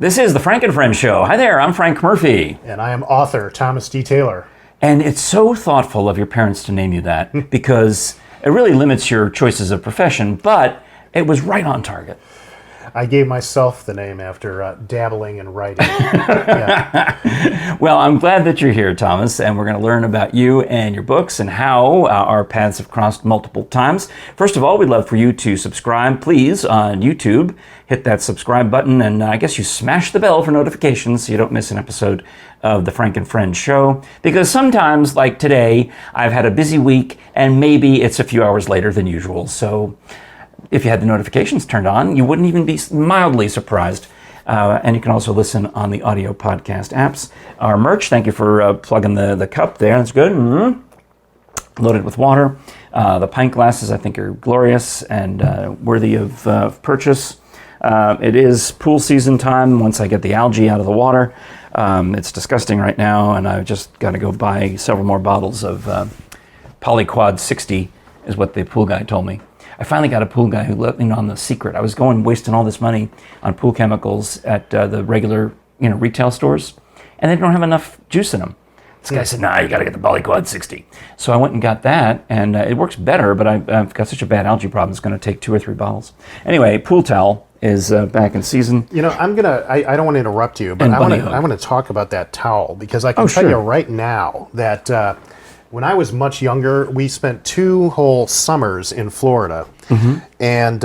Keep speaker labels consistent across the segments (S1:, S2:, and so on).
S1: This is the Frank and Friends Show. Hi there, I'm Frank Murphy.
S2: And I am author Thomas D. Taylor.
S1: And it's so thoughtful of your parents to name you that because it really limits your choices of profession, but it was right on target.
S2: I gave myself the name after dabbling in writing. Yeah.
S1: Well, I'm glad that you're here, Thomas, and we're going to learn about you and your books and how our paths have crossed multiple times. First of all, we'd love for you to subscribe, please, on YouTube. Hit that subscribe button, and I guess you smash the bell for notifications so you don't miss an episode of the Frank and Friends Show. Because sometimes, like today, I've had a busy week, and maybe it's a few hours later than usual, so if you had the notifications turned on, you wouldn't even be mildly surprised. And you can also listen on the audio podcast apps. Our merch, thank you for plugging the cup there. That's good. Mm-hmm. Loaded with water. The pint glasses, I think, are glorious and worthy of purchase. It is pool season time once I get the algae out of the water. It's disgusting right now, and I've just got to go buy several more bottles of Polyquad 60, is what the pool guy told me. I finally got a pool guy who let me know on the secret. I was wasting all this money on pool chemicals at the regular, retail stores, and they don't have enough juice in them. This guy said, "Nah, you got to get the Polyquad 60." So I went and got that, and it works better. But I've got such a bad algae problem; it's going to take 2 or 3 bottles. Anyway, pool towel is back in season.
S2: I don't want to interrupt you, but I want to talk about that towel because I can tell you right now that. When I was much younger, we spent 2 whole summers in Florida. Mm-hmm. And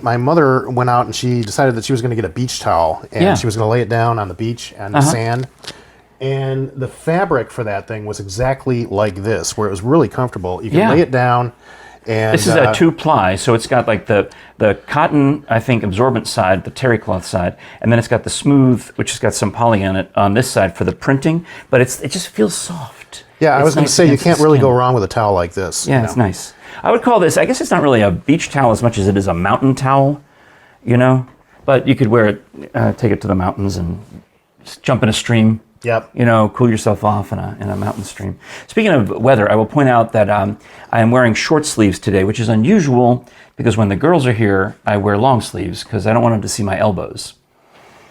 S2: my mother went out and she decided that she was going to get a beach towel. And she was going to lay it down on the beach on the sand. And the fabric for that thing was exactly like this, where it was really comfortable. You can lay it down. And
S1: this is a 2-ply, so it's got like the cotton, I think, absorbent side, the terry cloth side, and then it's got the smooth, which has got some poly on it on this side for the printing, but it just feels soft.
S2: Yeah, I was going to say, you can't really go wrong with a towel like this.
S1: Yeah, it's nice. I would call this, I guess it's not really a beach towel as much as it is a mountain towel, but you could wear it, take it to the mountains and just jump in a stream.
S2: Yep.
S1: Cool yourself off in a mountain stream. Speaking of weather, I will point out that I am wearing short sleeves today, which is unusual because when the girls are here, I wear long sleeves because I don't want them to see my elbows.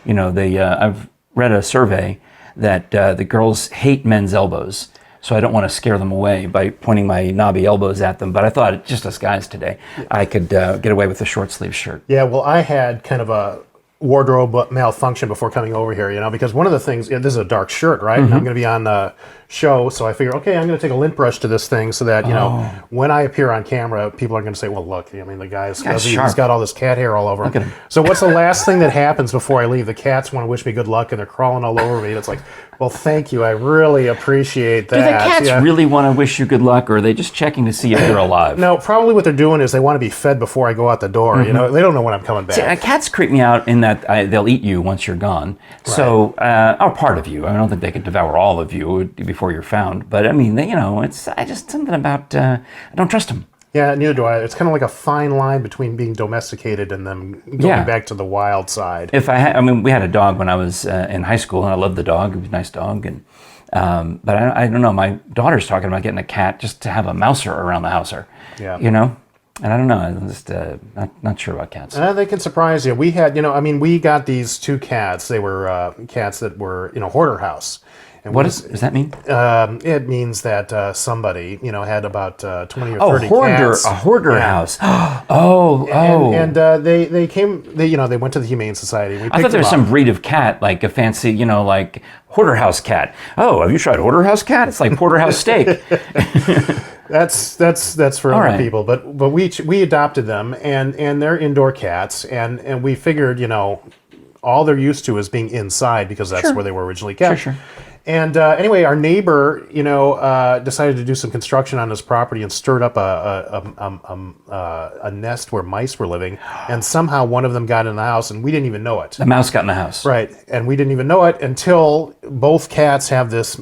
S1: I've read a survey that the girls hate men's elbows, so I don't want to scare them away by pointing my knobby elbows at them. But I thought, just us guys today, I could get away with a short sleeve shirt.
S2: Yeah, well, I had kind of a wardrobe malfunction before coming over here, because one of the things, this is a dark shirt, right? Mm-hmm. And I'm going to be on the show, so I figure, okay, I'm going to take a lint brush to this thing so that, when I appear on camera, people are going to say, well, look, the guy's he's got all this cat hair all over him. So what's the last thing that happens before I leave? The cats want to wish me good luck, and they're crawling all over me, and it's like, well, thank you, I really appreciate that.
S1: Do the cats really want to wish you good luck, or are they just checking to see if you're alive?
S2: No, probably what they're doing is they want to be fed before I go out the door,
S1: Mm-hmm.
S2: They don't know when I'm coming back.
S1: See, cats creep me out in that they'll eat you once you're gone. Right. So, or part of you. I don't think they could devour all of you before you're found. But it's just something about I don't trust them.
S2: Yeah, neither do I. It's kind of like a fine line between being domesticated and then going back to the wild side.
S1: We had a dog when I was in high school, and I loved the dog. It was a nice dog, and but I don't know. My daughter's talking about getting a cat just to have a mouser around the house, And I don't know. I'm just not sure about cats.
S2: They can surprise you. We had, we got these 2 cats. They were cats that were in a hoarder house. And
S1: what does that mean?
S2: It means that somebody, had about 20 or 30 cats.
S1: A hoarder house.
S2: And they came. They went to the Humane Society.
S1: I thought there was some breed of cat, like a fancy, like hoarder house cat. Oh, have you tried hoarder house cat? It's like porterhouse steak.
S2: That's for other people. But we adopted them, and they're indoor cats, and we figured, all they're used to is being inside because that's where they were originally kept.
S1: Sure.
S2: And anyway, our neighbor, decided to do some construction on his property and stirred up a nest where mice were living. And somehow one of them got in the house, and we didn't even know it.
S1: The mouse got in the house.
S2: Right. And we didn't even know it until both cats have this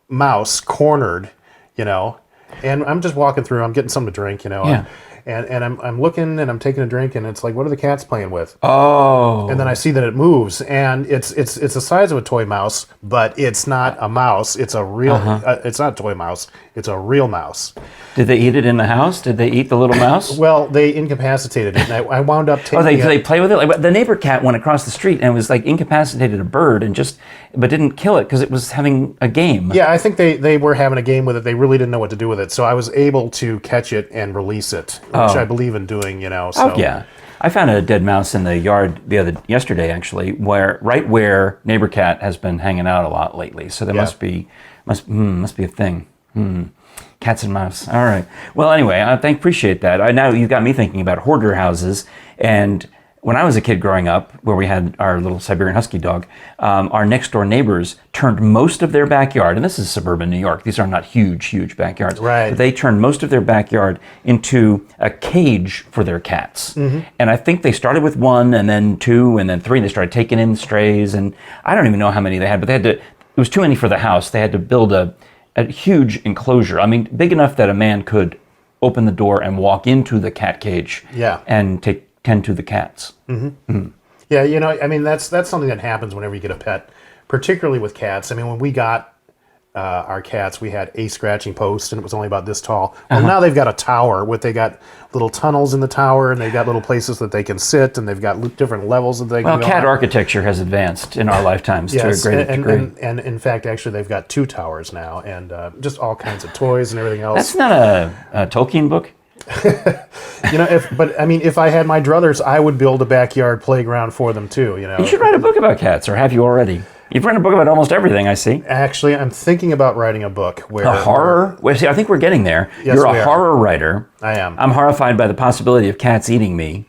S2: mouse cornered, And I'm just walking through. I'm getting something to drink,
S1: Yeah.
S2: and I'm looking and I'm taking a drink, and it's like, what are the cats playing with?
S1: Oh.
S2: And then I see that it moves, and it's the size of a toy mouse, but it's not a mouse. It's a real. It's not a toy mouse. It's a real mouse.
S1: Did they eat it in the house? Did they eat the little mouse?
S2: Well, they incapacitated it, and I wound up taking.
S1: They play with it. Like the neighbor cat went across the street and was like incapacitated a bird but didn't kill it because it was having a game.
S2: Yeah, I think they were having a game with it. They really didn't know what to do with it, so I was able to catch it and release it, which I believe in doing. So.
S1: Oh yeah. I found a dead mouse in the yard yesterday actually, right where neighbor cat has been hanging out a lot lately. So there must be a thing. Cats and mouse. All right. Well, anyway, I appreciate that. Now you've got me thinking about hoarder houses. And when I was a kid growing up, where we had our little Siberian Husky dog, our next door neighbors turned most of their backyard, and this is suburban New York. These are not huge backyards.
S2: Right.
S1: But they turned most of their backyard into a cage for their cats. And I think they started with 1, and then 2, and then 3, and they started taking in strays. And I don't even know how many they had, but it was too many for the house. They had to build a huge enclosure. I mean, big enough that a man could open the door and walk into the cat cage and tend to the cats.
S2: Yeah, I mean, that's something that happens whenever you get a pet, particularly with cats. I mean, when we got our cats, we had a scratching post, and it was only about this tall. Well, now they've got a tower they got little tunnels in the tower, and they've got little places that they can sit, and they've got different levels that they can go
S1: cat
S2: on.
S1: architecture has advanced in our lifetimes to a great degree.
S2: And in fact, actually, they've got 2 towers now, and just all kinds of toys and everything else.
S1: That's not a Tolkien book?
S2: If I had my druthers, I would build a backyard playground for them too.
S1: You should write a book about cats, or have you already? You've written a book about almost everything, I see.
S2: Actually, I'm thinking about writing a book where
S1: a horror. Well, see, I think we're getting there.
S2: Yes,
S1: You're a horror writer.
S2: I am.
S1: I'm horrified by the possibility of cats eating me.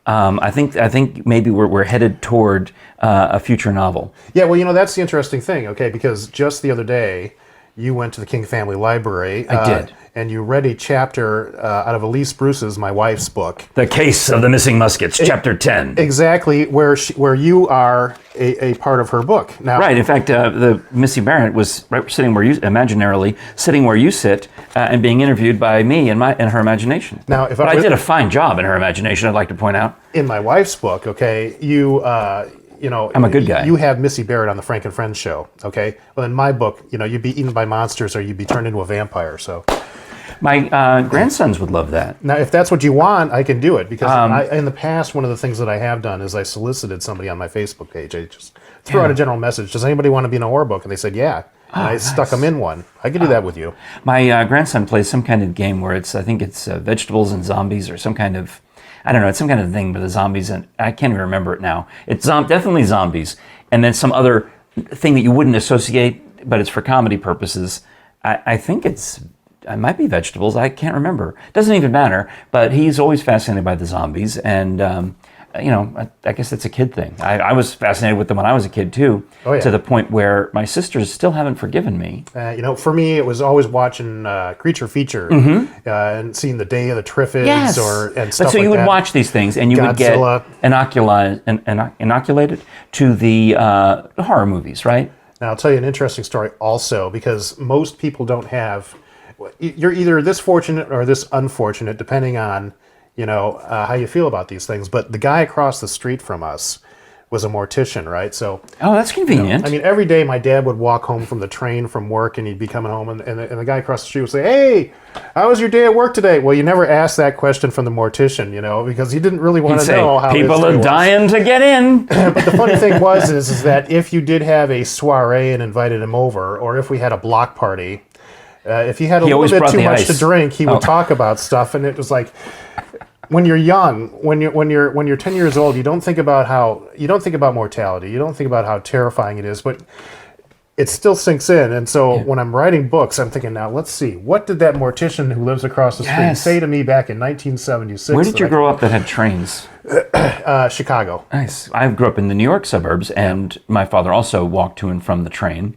S1: I think maybe we're headed toward a future novel.
S2: Yeah, well, that's the interesting thing. Okay, because just the other day, you went to the King Family Library.
S1: I did.
S2: And you read a chapter out of Elise Bruce's, my wife's book.
S1: The Case of the Missing Muskets, Chapter 10.
S2: Exactly, where you are a part of her book. Now,
S1: right, in fact, the Missy Barrett was sitting where you, imaginarily, sitting where you sit and being interviewed by me in her imagination.
S2: Now,
S1: but I did a fine job in her imagination, I'd like to point out.
S2: In my wife's book, okay,
S1: I'm a good guy.
S2: You have Missy Barrett on the Frank and Friends show, okay? Well, in my book, you'd be eaten by monsters or you'd be turned into a vampire, so...
S1: My grandsons would love that.
S2: Now, if that's what you want, I can do it. Because in the past, one of the things that I have done is I solicited somebody on my Facebook page. I just threw out a general message. Does anybody want to be in a horror book? And they said, yeah. And I stuck them in one. I could do that with you.
S1: My grandson plays some kind of game where I think it's vegetables and zombies or some kind of, I don't know, it's some kind of thing with the zombies. And I can't even remember it now. It's definitely zombies. And then some other thing that you wouldn't associate, but it's for comedy purposes. I think it might be vegetables. I can't remember. Doesn't even matter. But he's always fascinated by the zombies, and I guess that's a kid thing. I was fascinated with them when I was a kid too.
S2: Oh, yeah.
S1: To the point where my sisters still haven't forgiven me.
S2: For me, it was always watching Creature Feature and seeing the Day of the Triffids and stuff like that.
S1: But so you would watch these things, and you
S2: Godzilla.
S1: Would get inoculated to the horror movies, right?
S2: Now, I'll tell you an interesting story also, because most people don't have... You're either this fortunate or this unfortunate, depending on, how you feel about these things. But the guy across the street from us was a mortician, right? So...
S1: Oh, that's convenient.
S2: Every day my dad would walk home from the train from work, and he'd be coming home, and the guy across the street would say, "Hey, how was your day at work today?" Well, you never asked that question from the mortician, because he didn't really want to know how
S1: people are dying to get in.
S2: But the funny thing is that if you did have a soiree and invited him over, or if we had a block party, if he had a little bit too much to drink, he would talk about stuff, and it was like, when you're young, when you're 10 years old, you don't think about mortality, you don't think about how terrifying it is, but it still sinks in. And so when I'm writing books, I'm thinking, now let's see, what did that mortician who lives across the street say to me back in 1976?
S1: Where did you grow up that had trains?
S2: Chicago.
S1: Nice. I grew up in the New York suburbs, and my father also walked to and from the train.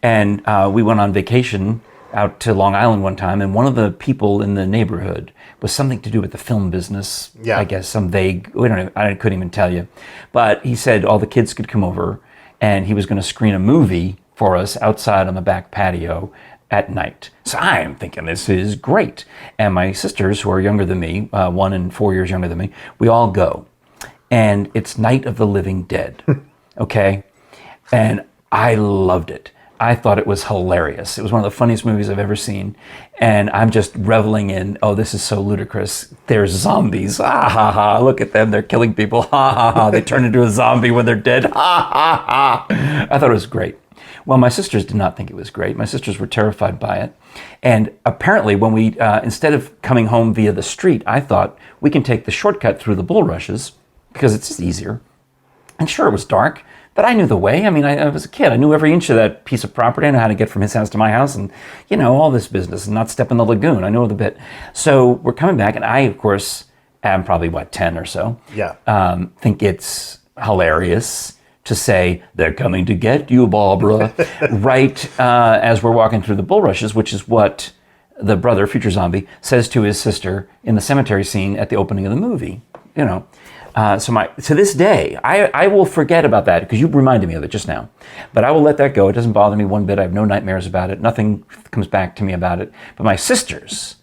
S1: And we went on vacation out to Long Island one time, and one of the people in the neighborhood was something to do with the film business. I guess some vague, I couldn't even tell you. But he said all the kids could come over, and he was going to screen a movie for us outside on the back patio at night. So I am thinking this is great. And my sisters, who are younger than me, 1 and 4 years younger than me, we all go. And it's Night of the Living Dead, okay? And I loved it. I thought it was hilarious. It was one of the funniest movies I've ever seen. And I'm just reveling in, oh, this is so ludicrous. There's zombies. Ha ha ha. Look at them. They're killing people. Ha ha ha. They turn into a zombie when they're dead. Ha ha ha. I thought it was great. Well, my sisters did not think it was great. My sisters were terrified by it. And apparently when we, instead of coming home via the street, I thought we can take the shortcut through the bulrushes because it's just easier. And sure, it was dark, but I knew the way. I mean, I was a kid. I knew every inch of that piece of property. I knew how to get from his house to my house and, all this business and not step in the lagoon. I know the bit. So we're coming back, and I, of course, am probably, 10 or so.
S2: Yeah.
S1: Think it's hilarious to say, they're coming to get you, Barbara, right as we're walking through the bulrushes, which is what the brother, future zombie, says to his sister in the cemetery scene at the opening of the movie. To this day, I will forget about that because you reminded me of it just now. But I will let that go. It doesn't bother me one bit. I have no nightmares about it. Nothing comes back to me about it. But my sisters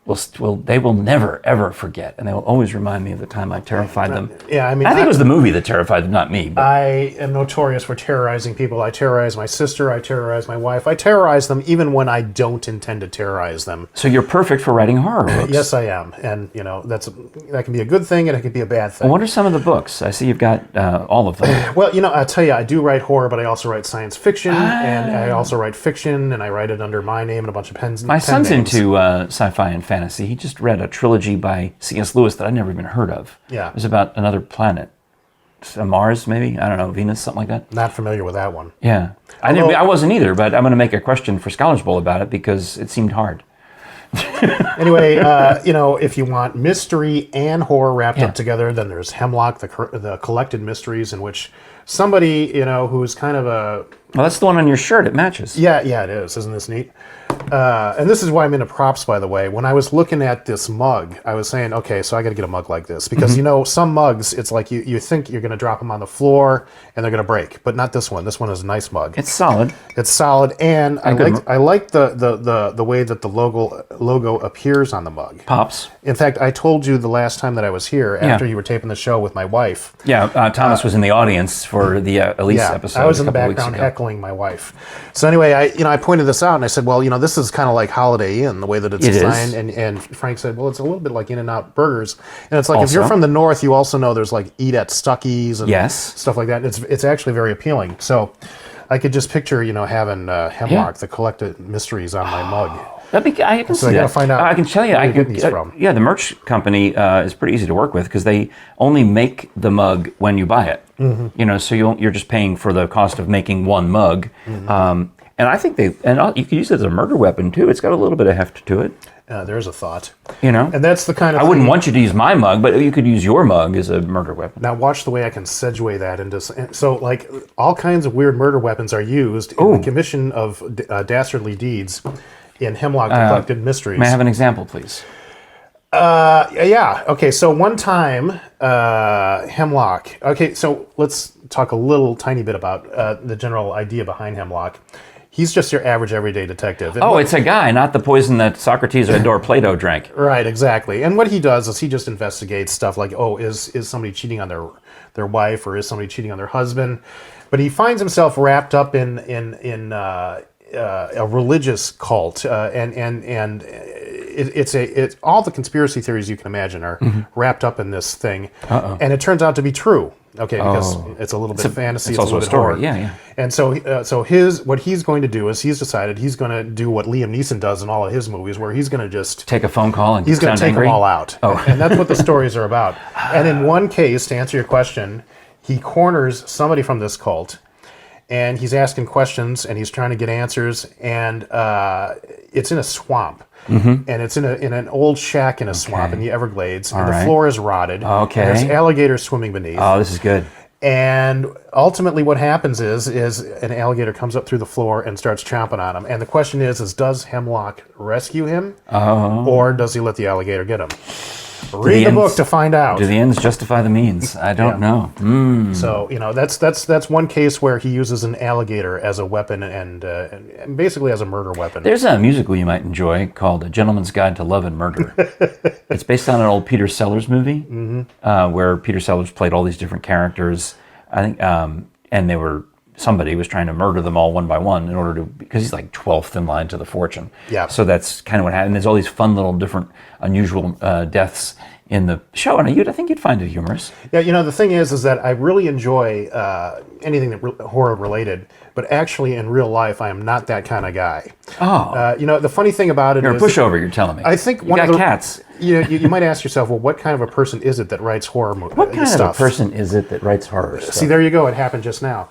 S1: will never, ever forget. And they will always remind me of the time I terrified them.
S2: Yeah, I mean,
S1: I think it was the movie that terrified them, not me. But.
S2: I am notorious for terrorizing people. I terrorize my sister. I terrorize my wife. I terrorize them even when I don't intend to terrorize them.
S1: So you're perfect for writing horror books.
S2: Yes, I am. And, that can be a good thing and it can be a bad thing.
S1: Well, what are some of the books? I see you've got all of them.
S2: Well, I'll tell you, I do write horror, but I also write science fiction, and I also write fiction, and I write it under my name and a bunch of pens.
S1: My son's
S2: names.
S1: into sci-fi and fantasy. He just read a trilogy by C.S. Lewis that I'd never even heard of.
S2: Yeah.
S1: It was about another planet. Mars, maybe? I don't know, Venus, something like that?
S2: Not familiar with that one.
S1: Yeah. I wasn't either, but I'm going to make a question for Scholars Bowl about it because it seemed hard.
S2: Anyway, if you want mystery and horror wrapped up together, then there's Hemlock, the collected mysteries in which somebody, who's kind of a...
S1: Well, that's the one on your shirt. It matches.
S2: Yeah, it is. Isn't this neat? And this is why I'm into props, by the way. When I was looking at this mug, I was saying, okay, so I got to get a mug like this. Because, some mugs, it's like you think you're going to drop them on the floor and they're going to break. But not this one. This one is a nice mug.
S1: It's solid.
S2: It's solid. And I like the way that the logo appears on the mug.
S1: Pops.
S2: In fact, I told you the last time that I was here, after you were taping the show with my wife.
S1: Yeah, Thomas was in the audience for the Elise episode.
S2: I was in the background heckling my wife. So anyway, I pointed this out and I said, well, this is kind of like Holiday Inn, the way that it's designed. And Frank said, well, it's a little bit like In-N-Out Burgers. And it's like, if you're from the north, you also know there's like Eat at Stuckey's and stuff like that. It's actually very appealing. So I could just picture, having Hemlock, the collected mysteries on my mug.
S1: I can see that.
S2: Find out
S1: I can tell you.
S2: From.
S1: Yeah, the merch company is pretty easy to work with because they only make the mug when you buy it. Mm-hmm. So you're just paying for the cost of making one mug. Mm-hmm. And I think you can use it as a murder weapon too. It's got a little bit of heft to it.
S2: There's a thought.
S1: And
S2: that's the kind of
S1: I wouldn't want you to use my mug, but you could use your mug as a murder weapon.
S2: Now watch the way I can segue that into... So, like, all kinds of weird murder weapons are used in the commission of dastardly deeds in Hemlock, the Collected Mysteries.
S1: May I have an example, please?
S2: Yeah. Okay, so one time, Hemlock... Okay, so let's talk a little tiny bit about the general idea behind Hemlock. He's just your average everyday detective.
S1: It's a guy, not the poison that Socrates or Plato drank.
S2: Right, exactly. And what he does is he just investigates stuff like, is somebody cheating on their wife, or is somebody cheating on their husband? But he finds himself wrapped up in a religious cult, and it's all the conspiracy theories you can imagine are wrapped up in this thing, and it turns out to be true. Okay, because it's a little bit of fantasy.
S1: It's also a story. Horror. Yeah.
S2: And so what he's going to do is he's decided he's going to do what Liam Neeson does in all of his movies, where he's going to just
S1: take a phone call and
S2: he's going to take
S1: angry?
S2: them all out. And that's what the stories are about. And in one case, to answer your question, he corners somebody from this cult, and he's asking questions, and he's trying to get answers, and it's in a swamp. Mm-hmm. And it's in an old shack in a swamp in the Everglades, and the floor is rotted.
S1: Okay.
S2: And there's alligators swimming beneath.
S1: Oh, this is good.
S2: And ultimately what happens is an alligator comes up through the floor and starts chomping on him. And the question is does Hemlock rescue him? Or does he let the alligator get him? Read the book to find out.
S1: Do the ends justify the means? I don't know.
S2: So that's one case where he uses an alligator as a weapon and basically as a murder weapon.
S1: There's a musical you might enjoy called A Gentleman's Guide to Love and Murder. It's based on an old Peter Sellers movie where Peter Sellers played all these different characters. I think, and somebody was trying to murder them all one by one in order to, because he's like 12th in line to the fortune.
S2: Yeah.
S1: So that's kind of what happened. There's all these fun little different unusual deaths in the show, and I think you'd find it humorous.
S2: Yeah, the thing is that I really enjoy anything horror related, but actually in real life, I am not that kind of guy.
S1: Oh.
S2: The funny thing about it
S1: You're
S2: is...
S1: a pushover, you're telling me.
S2: I think
S1: you got cats.
S2: You might ask yourself, well, what kind of a person is it that writes horror movies?
S1: What kind of a person is it that writes horror stuff?
S2: See, there you go. It happened just now.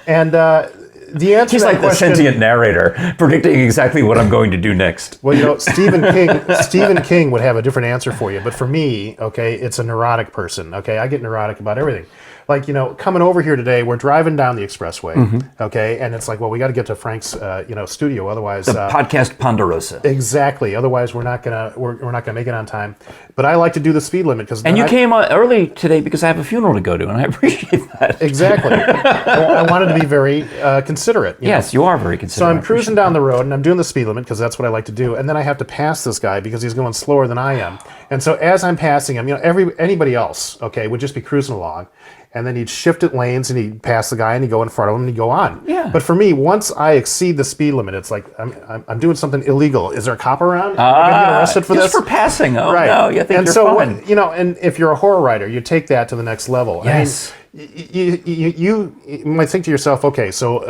S2: And the answer
S1: He's
S2: to that
S1: like
S2: question,
S1: the sentient narrator, predicting exactly what I'm going to do next.
S2: Well, Stephen King would have a different answer for you. But for me, okay, it's a neurotic person. Okay, I get neurotic about everything. Like, coming over here today, we're driving down the expressway, okay, and it's like, well, we got to get to Frank's, studio, otherwise
S1: the podcast Ponderosa.
S2: Exactly. Otherwise, we're not gonna make it on time. But I like to do the speed limit because.
S1: And you came early today because I have a funeral to go to, and I appreciate that.
S2: Exactly. Well, I wanted to be very considerate.
S1: Yes, you are very considerate.
S2: So I'm cruising down the road, and I'm doing the speed limit because that's what I like to do. And then I have to pass this guy because he's going slower than I am. And so as I'm passing him, anybody else, okay, would just be cruising along. And then he'd shift at lanes, and he'd pass the guy, and he'd go in front of him, and he'd go on.
S1: Yeah.
S2: But for me, once I exceed the speed limit, it's like I'm doing something illegal. Is there a cop around? Am I going to get arrested for this?
S1: Just for passing. Oh,
S2: right.
S1: No, you think
S2: and
S1: you're
S2: so
S1: fine.
S2: and if you're a horror writer, you take that to the next level.
S1: Yes.
S2: I mean, you might think to yourself, okay, so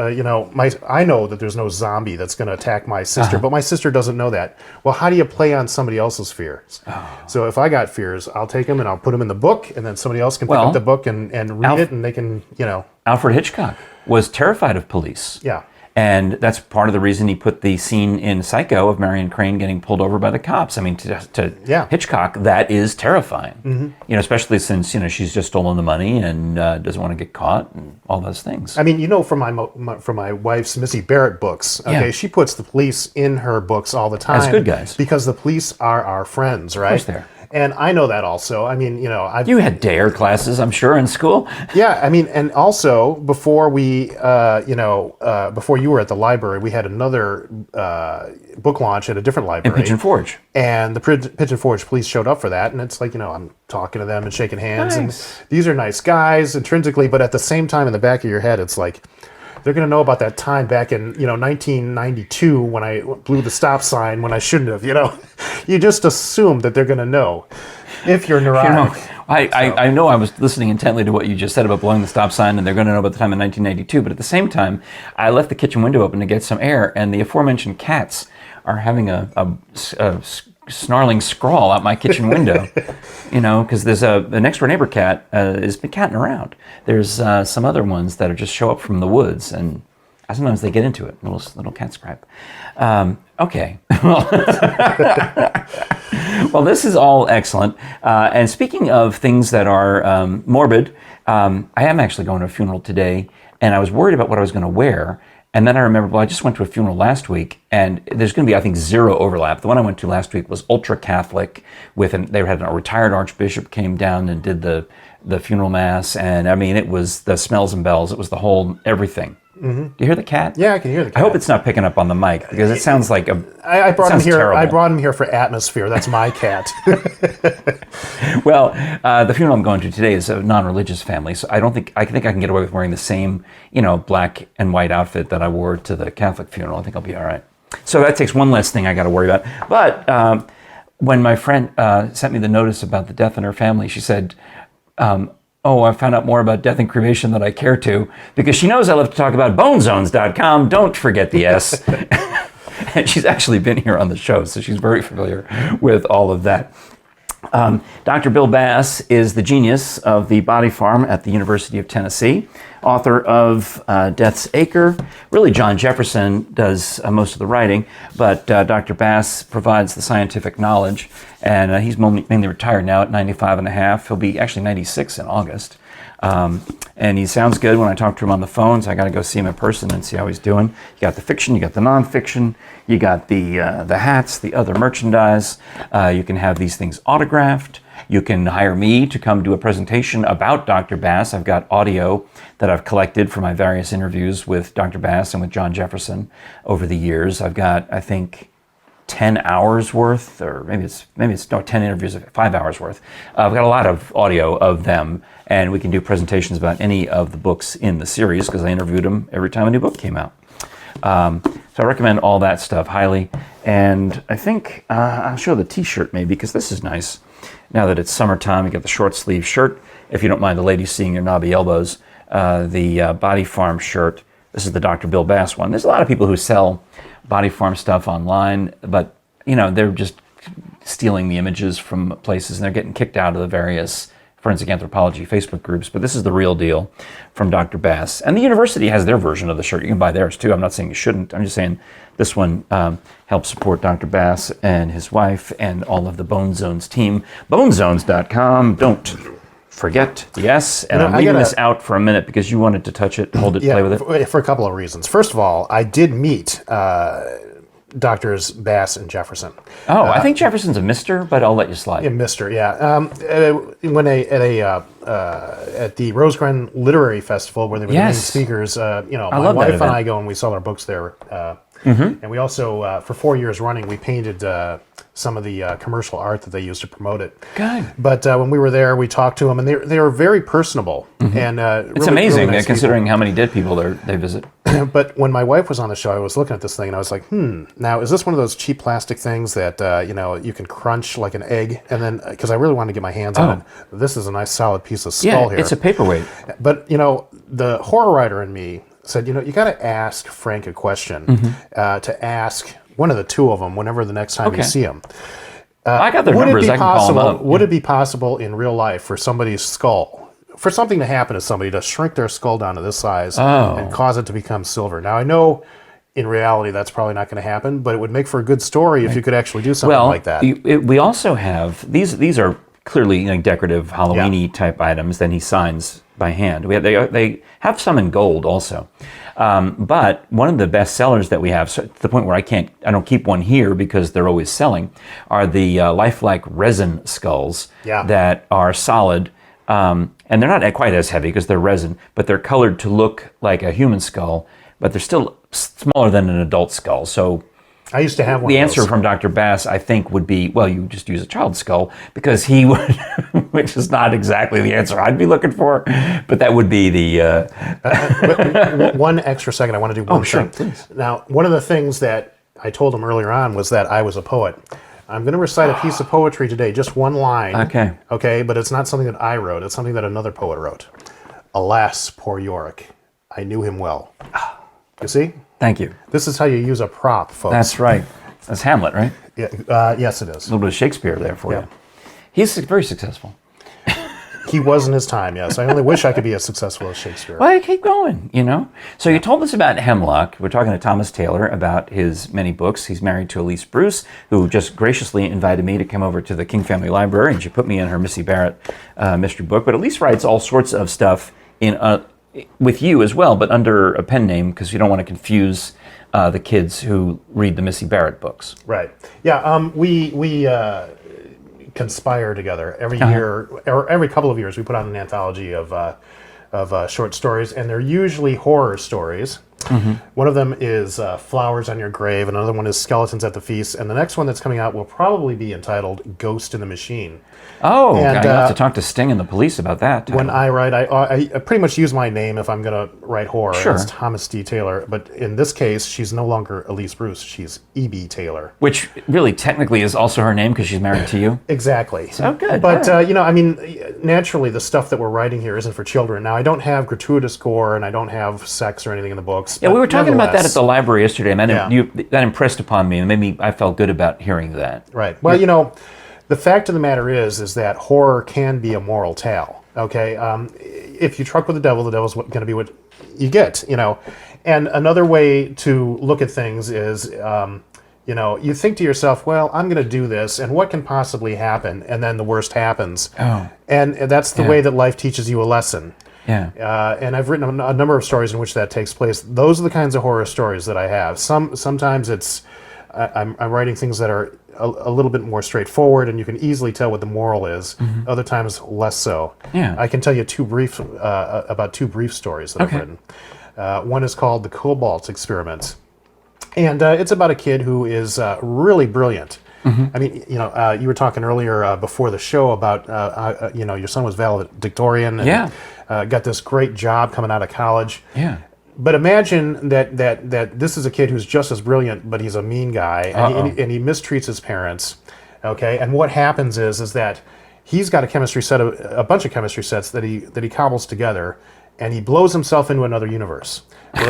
S2: I know that there's no zombie that's going to attack my sister, but my sister doesn't know that. Well, how do you play on somebody else's fears? Oh. So if I got fears, I'll take them and I'll put them in the book, and then somebody else can pick up the book and read it, and they can,
S1: Alfred Hitchcock was terrified of police.
S2: Yeah.
S1: And that's part of the reason he put the scene in Psycho of Marion Crane getting pulled over by the cops. I mean, to Hitchcock, that is terrifying. Especially since she's just stolen the money and doesn't want to get caught and all those things.
S2: I mean, from my wife's Missy Barrett books, okay, she puts the police in her books all the time.
S1: As good guys,
S2: because the police are our friends, right?
S1: Of course they're.
S2: And I know that also. I mean,
S1: you had dare classes, I'm sure, in school.
S2: Yeah, I mean, and also before we, before you were at the library, we had another book launch at a different library.
S1: In Pigeon Forge.
S2: And the Pigeon Forge police showed up for that, and it's like, I'm talking to them and shaking hands,
S1: nice.
S2: And these are nice guys intrinsically, but at the same time, in the back of your head, it's like, they're going to know about that time back in 1992 when I blew the stop sign when I shouldn't have. You just assume that they're going to know if you're neurotic.
S1: I know I was listening intently to what you just said about blowing the stop sign, and they're going to know about the time in 1992. But at the same time, I left the kitchen window open to get some air, and the aforementioned cats are having a snarling scrawl out my kitchen window. Because there's a next door neighbor cat has been catting around. There's some other ones that are just show up from the woods, and sometimes they get into it. Little cat scrap. Okay. Well, this is all excellent. And speaking of things that are morbid, I am actually going to a funeral today, and I was worried about what I was going to wear. And then I remembered, I just went to a funeral last week, and there's going to be, I think, zero overlap. The one I went to last week was ultra-Catholic. They had a retired archbishop came down and did the funeral mass, and I mean, it was the smells and bells. It was the whole everything. Mm-hmm. Do you hear the cat?
S2: Yeah, I can hear the cat.
S1: I hope it's not picking up on the mic because it sounds like
S2: I brought him here.
S1: Terrible.
S2: I brought him here for atmosphere. That's my cat.
S1: Well, the funeral I'm going to today is a non-religious family, so I think I can get away with wearing the same, black and white outfit that I wore to the Catholic funeral. I think I'll be all right. So that takes one less thing I got to worry about. But when my friend sent me the notice about the death in her family, she said, I found out more about death and cremation than I care to, because she knows I love to talk about bonezones.com. Don't forget the S. And she's actually been here on the show, so she's very familiar with all of that. Dr. Bill Bass is the genius of the Body Farm at the University of Tennessee, author of Death's Acre. Really, John Jefferson does most of the writing, but Dr. Bass provides the scientific knowledge, and he's mainly retired now at 95 and a half. He'll be actually 96 in August. And he sounds good when I talk to him on the phone, so I got to go see him in person and see how he's doing. You got the fiction, you got the nonfiction, you got the hats, the other merchandise. You can have these things autographed. You can hire me to come do a presentation about Dr. Bass. I've got audio that I've collected from my various interviews with Dr. Bass and with John Jefferson over the years. I've got, I think, 10 hours worth, or maybe it's no, 10 interviews, 5 hours worth. I've got a lot of audio of them, and we can do presentations about any of the books in the series because I interviewed them every time a new book came out. So I recommend all that stuff highly. And I think I'll show the t-shirt maybe, because this is nice. Now that it's summertime, you got the short sleeve shirt. If you don't mind the ladies seeing your knobby elbows, the Body Farm shirt. This is the Dr. Bill Bass one. There's a lot of people who sell Body Farm stuff online, but they're just stealing the images from places, and they're getting kicked out of the various forensic anthropology Facebook groups. But this is the real deal from Dr. Bass. And the university has their version of the shirt. You can buy theirs too. I'm not saying you shouldn't. I'm just saying this one helps support Dr. Bass and his wife and all of the Bone Zones team. Bonezones.com. Don't forget. Yes. And I'm leaving this out for a minute because you wanted to touch it, hold it, play with it.
S2: For a couple of reasons. First of all, I did meet Doctors Bass and Jefferson.
S1: Oh, I think Jefferson's a Mister, but I'll let you slide.
S2: Yeah, Mister. Yeah. When at the Rosecrans Literary Festival, where they were the main speakers, my wife and I go and we sell our books there. And we also, for 4 years running, we painted some of the commercial art that they used to promote it.
S1: Good.
S2: But when we were there, we talked to them, and they were very personable. And
S1: it's amazing, really nice considering how many dead people they visit.
S2: But when my wife was on the show, I was looking at this thing, and I was like, now is this one of those cheap plastic things that you can crunch like an egg? And then, because I really wanted to get my hands on it, this is a nice solid piece of skull here.
S1: It's a paperweight.
S2: But the horror writer in me said, you got to ask Frank a question, to ask one of the two of them whenever the next time you see him.
S1: I got their numbers. I can call them up.
S2: Would it be possible in real life for somebody's skull, for something to happen to somebody, to shrink their skull down to this size and cause it to become silver? Now, I know in reality that's probably not going to happen, but it would make for a good story if you could actually do something like that.
S1: We also have, these are clearly decorative Halloween-y type items, then he signs by hand. They have some in gold also. But one of the best sellers that we have, so to the point where I don't keep one here because they're always selling, are the lifelike resin skulls that are solid. And they're not quite as heavy because they're resin, but they're colored to look like a human skull, but they're still smaller than an adult skull. So
S2: I used to have one.
S1: The answer from Dr. Bass, I think, would be, well, you just use a child's skull, because he would, which is not exactly the answer I'd be looking for, but that would be the...
S2: One extra second, I want to do one thing.
S1: Please.
S2: Now, one of the things that I told him earlier on was that I was a poet. I'm going to recite a piece of poetry today, just one line. Okay, but it's not something that I wrote. It's something that another poet wrote. Alas, poor Yorick, I knew him well. You see?
S1: Thank you.
S2: This is how you use a prop, folks.
S1: That's right. That's Hamlet, right?
S2: Yeah, yes, it is.
S1: A little bit of Shakespeare there for you. He's very successful.
S2: He was in his time, yes. I only wish I could be as successful as Shakespeare.
S1: Well, keep going, So you told us about Hemlock. We're talking to Thomas Taylor about his many books. He's married to Elise Bruce, who just graciously invited me to come over to the King Family Library, and she put me in her Missy Barrett mystery book. But Elise writes all sorts of stuff with you as well, but under a pen name, because you don't want to confuse the kids who read the Missy Barrett books.
S2: Right. Yeah. We conspire together every year, or every couple of years. We put on an anthology of short stories, and they're usually horror stories. One of them is Flowers on Your Grave, and another one is Skeletons at the Feast, and the next one that's coming out will probably be entitled Ghost in the Machine.
S1: Oh, and, I have to talk to Sting and the police about that.
S2: When I write, I pretty much use my name if I'm going to write horror.
S1: Sure.
S2: It's Thomas D. Taylor, but in this case, she's no longer Elise Bruce. She's E.B. Taylor.
S1: Which really technically is also her name because she's married to you.
S2: Exactly.
S1: So good.
S2: But, naturally, the stuff that we're writing here isn't for children. Now, I don't have gratuitous gore, and I don't have sex or anything in the books.
S1: Yeah, we were talking about that at the library yesterday, and that impressed upon me, and I felt good about hearing that.
S2: Right. Well, the fact of the matter is that horror can be a moral tale. Okay, if you truck with the devil's going to be what you get. And another way to look at things is, you think to yourself, well, I'm going to do this, and what can possibly happen? And then the worst happens.
S1: Oh.
S2: And that's the way that life teaches you a lesson.
S1: Yeah.
S2: And I've written a number of stories in which that takes place. Those are the kinds of horror stories that I have. Sometimes it's I'm writing things that are a little bit more straightforward, and you can easily tell what the moral is. Other times, less so.
S1: Yeah.
S2: I can tell you about two brief stories that I've written. One is called The Cobalt Experiment, and it's about a kid who is really brilliant. I mean, you were talking earlier before the show about, your son was valedictorian and got this great job coming out of college.
S1: Yeah.
S2: But imagine that this is a kid who's just as brilliant, but he's a mean guy, and he mistreats his parents. Okay, and what happens is that he's got a bunch of chemistry sets that he cobbles together, and he blows himself into another universe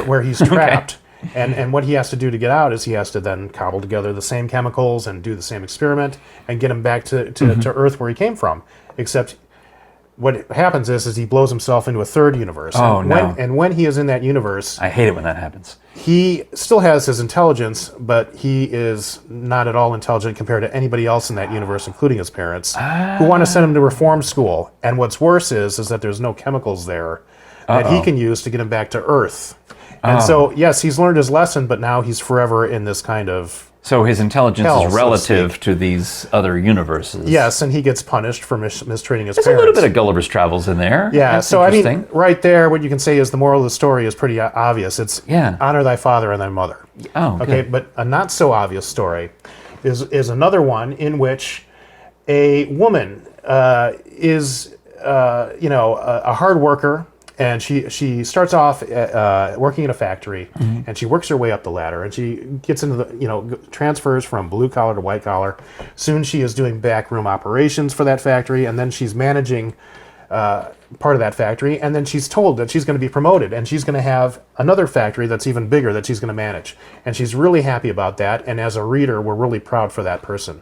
S2: where he's trapped. And what he has to do to get out is he has to then cobble together the same chemicals and do the same experiment and get him back to Earth where he came from. Except what happens is he blows himself into a third universe.
S1: Oh, no.
S2: And when he is in that universe...
S1: I hate it when that happens.
S2: He still has his intelligence, but he is not at all intelligent compared to anybody else in that universe, including his parents, who want to send him to reform school. And what's worse is that there's no chemicals there that he can use to get him back to Earth. And so, yes, he's learned his lesson, but now he's forever in this kind of...
S1: So his intelligence
S2: hell,
S1: is relative to these other universes.
S2: Yes, and he gets punished for mistreating his
S1: There's
S2: parents.
S1: a little bit of Gulliver's Travels in there.
S2: Yeah,
S1: That's
S2: so I
S1: interesting.
S2: mean, right there, what you can say is the moral of the story is pretty obvious. It's honor thy father and thy mother.
S1: Oh,
S2: okay. But a not so obvious story is another one in which a woman is a hard worker. And she starts off working in a factory, and she works her way up the ladder, and she gets into the, transfers from blue collar to white collar. Soon she is doing backroom operations for that factory, and then she's managing part of that factory, and then she's told that she's going to be promoted, and she's going to have another factory that's even bigger that she's going to manage. And she's really happy about that, and as a reader, we're really proud for that person.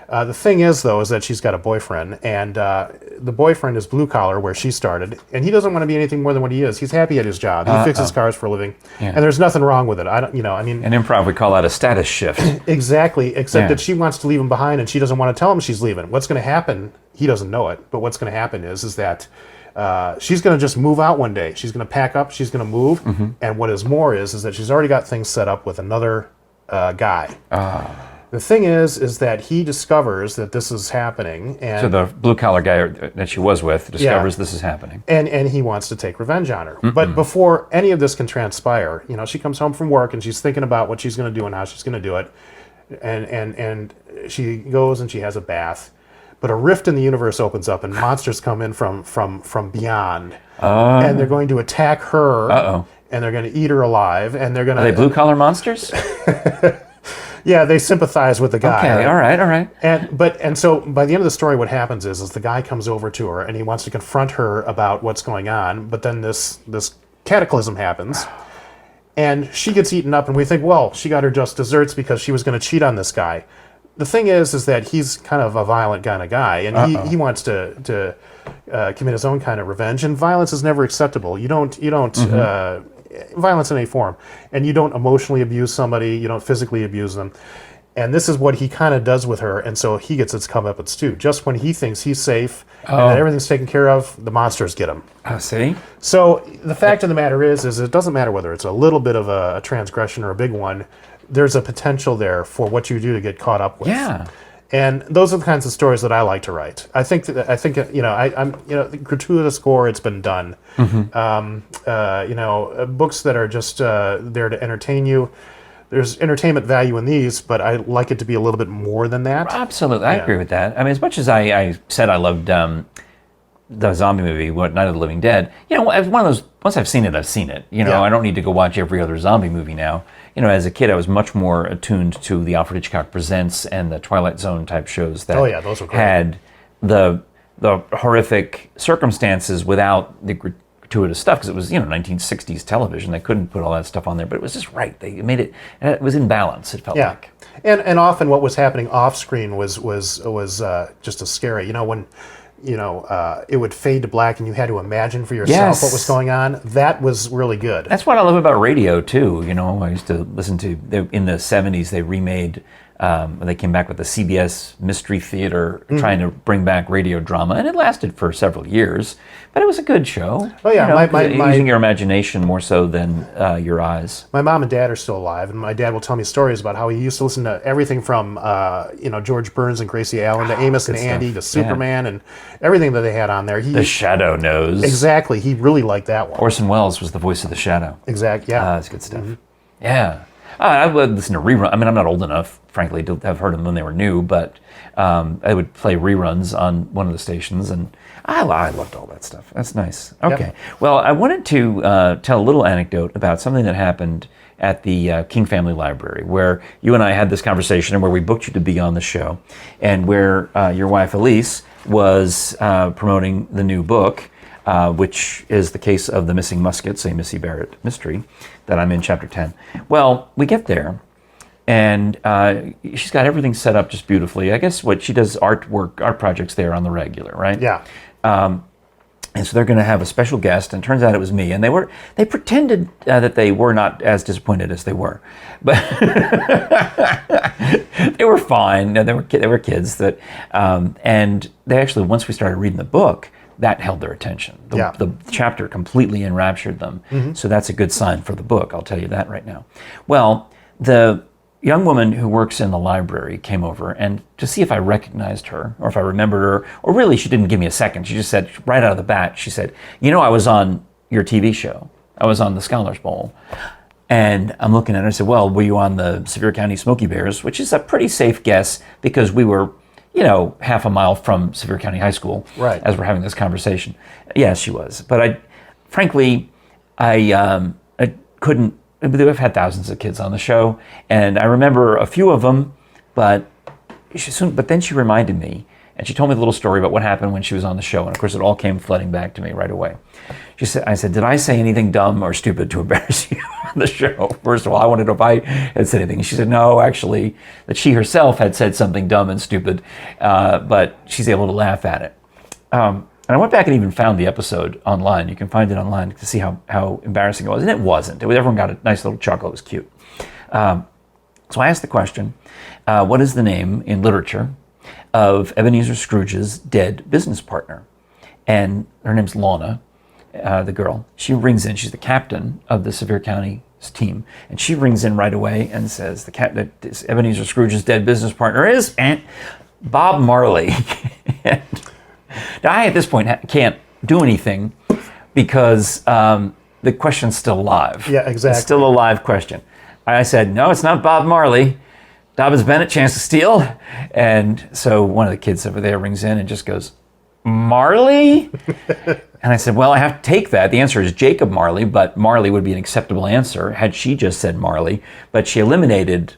S2: The thing is, though, is that she's got a boyfriend, and the boyfriend is blue collar, where she started, and he doesn't want to be anything more than what he is. He's happy at his job. He fixes cars for a living, and there's nothing wrong with it. In
S1: improv, we call that a status shift.
S2: Exactly, except that she wants to leave him behind, and she doesn't want to tell him she's leaving. What's going to happen? He doesn't know it, but what's going to happen is that she's going to just move out one day. She's going to pack up. She's going to move, and what is more is that she's already got things set up with another guy. The thing is that he discovers that this is happening, and
S1: so the blue-collar guy that she was with discovers this is happening.
S2: And he wants to take revenge on her. But before any of this can transpire, she comes home from work, and she's thinking about what she's going to do and how she's going to do it. And she goes and she has a bath. But a rift in the universe opens up, and monsters come in from beyond. And they're going to attack her, and they're going to eat her alive, and they're going to...
S1: Are they blue-collar monsters?
S2: Yeah, they sympathize with the guy.
S1: Okay,
S2: right?
S1: all right.
S2: And so by the end of the story, what happens is the guy comes over to her and he wants to confront her about what's going on. But then this cataclysm happens, and she gets eaten up, and we think, well, she got her just desserts because she was going to cheat on this guy. The thing is that he's kind of a violent kind of guy, and he wants to commit his own kind of revenge. And violence is never acceptable. You don't. Violence in any form, and you don't emotionally abuse somebody, you don't physically abuse them, and this is what he kind of does with her, and so he gets his comeuppance too. Just when he thinks he's safe and that everything's taken care of, the monsters get him.
S1: See?
S2: So the fact of the matter is it doesn't matter whether it's a little bit of a transgression or a big one. There's a potential there for what you do to get caught up with.
S1: Yeah.
S2: And those are the kinds of stories that I like to write. I'm gratuitous gore. It's been done. Books that are just there to entertain you. There's entertainment value in these, but I like it to be a little bit more than that.
S1: Absolutely, I agree with that. I mean, as much as I said I loved the zombie movie, Night of the Living Dead, as one of those. Once I've seen it, I've seen it. I don't need to go watch every other zombie movie now. As a kid, I was much more attuned to the Alfred Hitchcock Presents and the Twilight Zone type shows that
S2: those were great.
S1: Had the horrific circumstances without the gratuitous stuff, because it was 1960s television. They couldn't put all that stuff on there, but it was just right. They made it, and it was in balance. It felt like.
S2: And often what was happening off screen was just as scary. When it would fade to black and you had to imagine for yourself what was going on. That was really good.
S1: That's what I love about radio too. I used to listen to, in the 70s, they remade They came back with the CBS Mystery Theater, trying to bring back radio drama, and it lasted for several years. But it was a good show.
S2: Oh yeah,
S1: using your imagination more so than your eyes.
S2: My mom and dad are still alive, and my dad will tell me stories about how he used to listen to everything from George Burns and Gracie Allen to Amos and Andy to Superman and everything that they had on there.
S1: The Shadow knows.
S2: Exactly. He really liked that one.
S1: Orson Welles was the voice of the Shadow.
S2: Exactly. Yeah.
S1: That's good stuff. Yeah. I would listen to reruns. I mean, I'm not old enough, frankly, to have heard them when they were new, but I would play reruns on one of the stations, and I loved all that stuff. That's nice. Okay. Yep. Well, I wanted to tell a little anecdote about something that happened at the King Family Library, where you and I had this conversation and where we booked you to be on the show, and where your wife, Elise, was promoting the new book, which is the case of the missing muskets, a Missy Barrett mystery, that I'm in chapter 10. Well, we get there, and she's got everything set up just beautifully. I guess what she does art projects there on the regular, right?
S2: Yeah.
S1: And so they're going to have a special guest, and it turns out it was me. And they pretended that they were not as disappointed as they were, but they were fine. They were kids that, and they actually, once we started reading the book, that held their attention. The chapter completely enraptured them. So that's a good sign for the book, I'll tell you that right now. Well, the young woman who works in the library came over, and to see if I recognized her or if I remembered her, or really she didn't give me a second. She just said right out of the bat, she said, I was on your TV show. I was on the Scholars Bowl. And I'm looking at her and I said, well, were you on the Sevier County Smoky Bears, which is a pretty safe guess because we were half a mile from Sevier County High School,
S2: right,
S1: as we're having this conversation. Yes, she was. But I couldn't. We've had thousands of kids on the show, and I remember a few of them, but then she reminded me, and she told me a little story about what happened when she was on the show, and of course it all came flooding back to me right away. I said, did I say anything dumb or stupid to embarrass you on the show? First of all, I wanted to know if I had said anything. And she said, no, actually, that she herself had said something dumb and stupid, but she's able to laugh at it. And I went back and even found the episode online. You can find it online to see how embarrassing it was. And it wasn't. Everyone got a nice little chuckle. It was cute. So I asked the question, what is the name in literature of Ebenezer Scrooge's dead business partner? And her name's Launa. The girl, she rings in. She's the captain of the Sevier County team, and she rings in right away and says that Ebenezer Scrooge's dead business partner is Bob Marley. Now, I at this point can't do anything because the question's still alive.
S2: Yeah, exactly.
S1: It's still a live question. I said, no, it's not Bob Marley. Dobbins Bennett, Chance to Steal. And so one of the kids over there rings in and just goes, Marley? And I said, well, I have to take that. The answer is Jacob Marley, but Marley would be an acceptable answer had she just said Marley. But she eliminated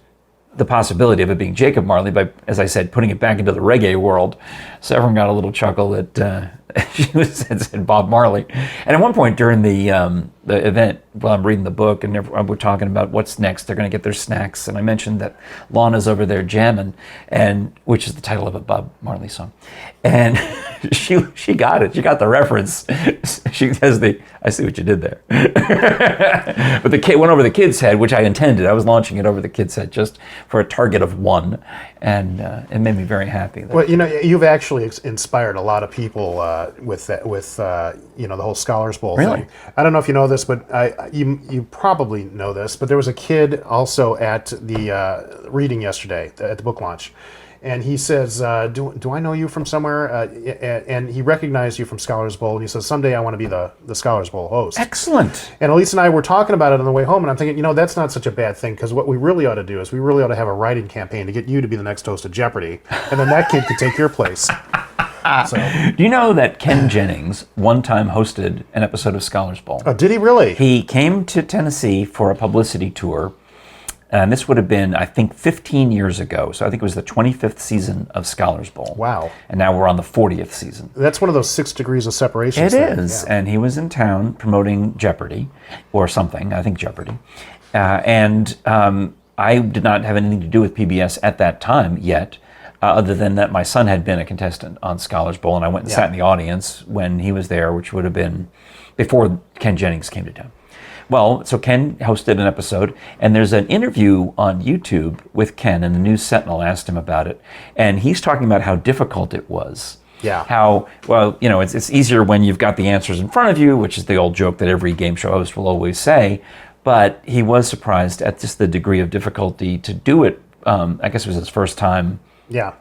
S1: the possibility of it being Jacob Marley by, as I said, putting it back into the reggae world. So everyone got a little chuckle that she said Bob Marley. And at one point during the event, while I'm reading the book and we're talking about what's next, they're going to get their snacks. And I mentioned that Launa's over there jamming, which is the title of a Bob Marley song. And she got it. She got the reference. She has I see what you did there. But the kid went over the kid's head, which I intended. I was launching it over the kid's head just for a target of 1. And it made me very happy.
S2: Well, you've actually inspired a lot of people with that, with the whole Scholars Bowl thing. I don't know if you know this, but you probably know this, but there was a kid also at the reading yesterday at the book launch. And he says, do I know you from somewhere? And he recognized you from Scholars Bowl. And he says, someday I want to be the Scholars Bowl host.
S1: Excellent.
S2: And Elise and I were talking about it on the way home. And I'm thinking, that's not such a bad thing. Because what we really ought to do is we really ought to have a writing campaign to get you to be the next host of Jeopardy. And then that kid could take your place.
S1: So. Do you know that Ken Jennings one time hosted an episode of Scholars Bowl?
S2: Oh, did he really?
S1: He came to Tennessee for a publicity tour. And this would have been, I think, 15 years ago. So I think it was the 25th season of Scholars Bowl.
S2: Wow.
S1: And now we're on the 40th season.
S2: That's one of those 6 degrees of separation.
S1: It is. Yeah. And he was in town promoting Jeopardy or something, I think Jeopardy. And I did not have anything to do with PBS at that time yet, other than that my son had been a contestant on Scholars Bowl. And I went and sat in the audience when he was there, which would have been before Ken Jennings came to town. Well, so Ken hosted an episode, and there's an interview on YouTube with Ken, and the News Sentinel asked him about it, and he's talking about how difficult it was.
S2: Yeah.
S1: How, well, it's easier when you've got the answers in front of you, which is the old joke that every game show host will always say, but he was surprised at just the degree of difficulty to do it. I guess it was his first time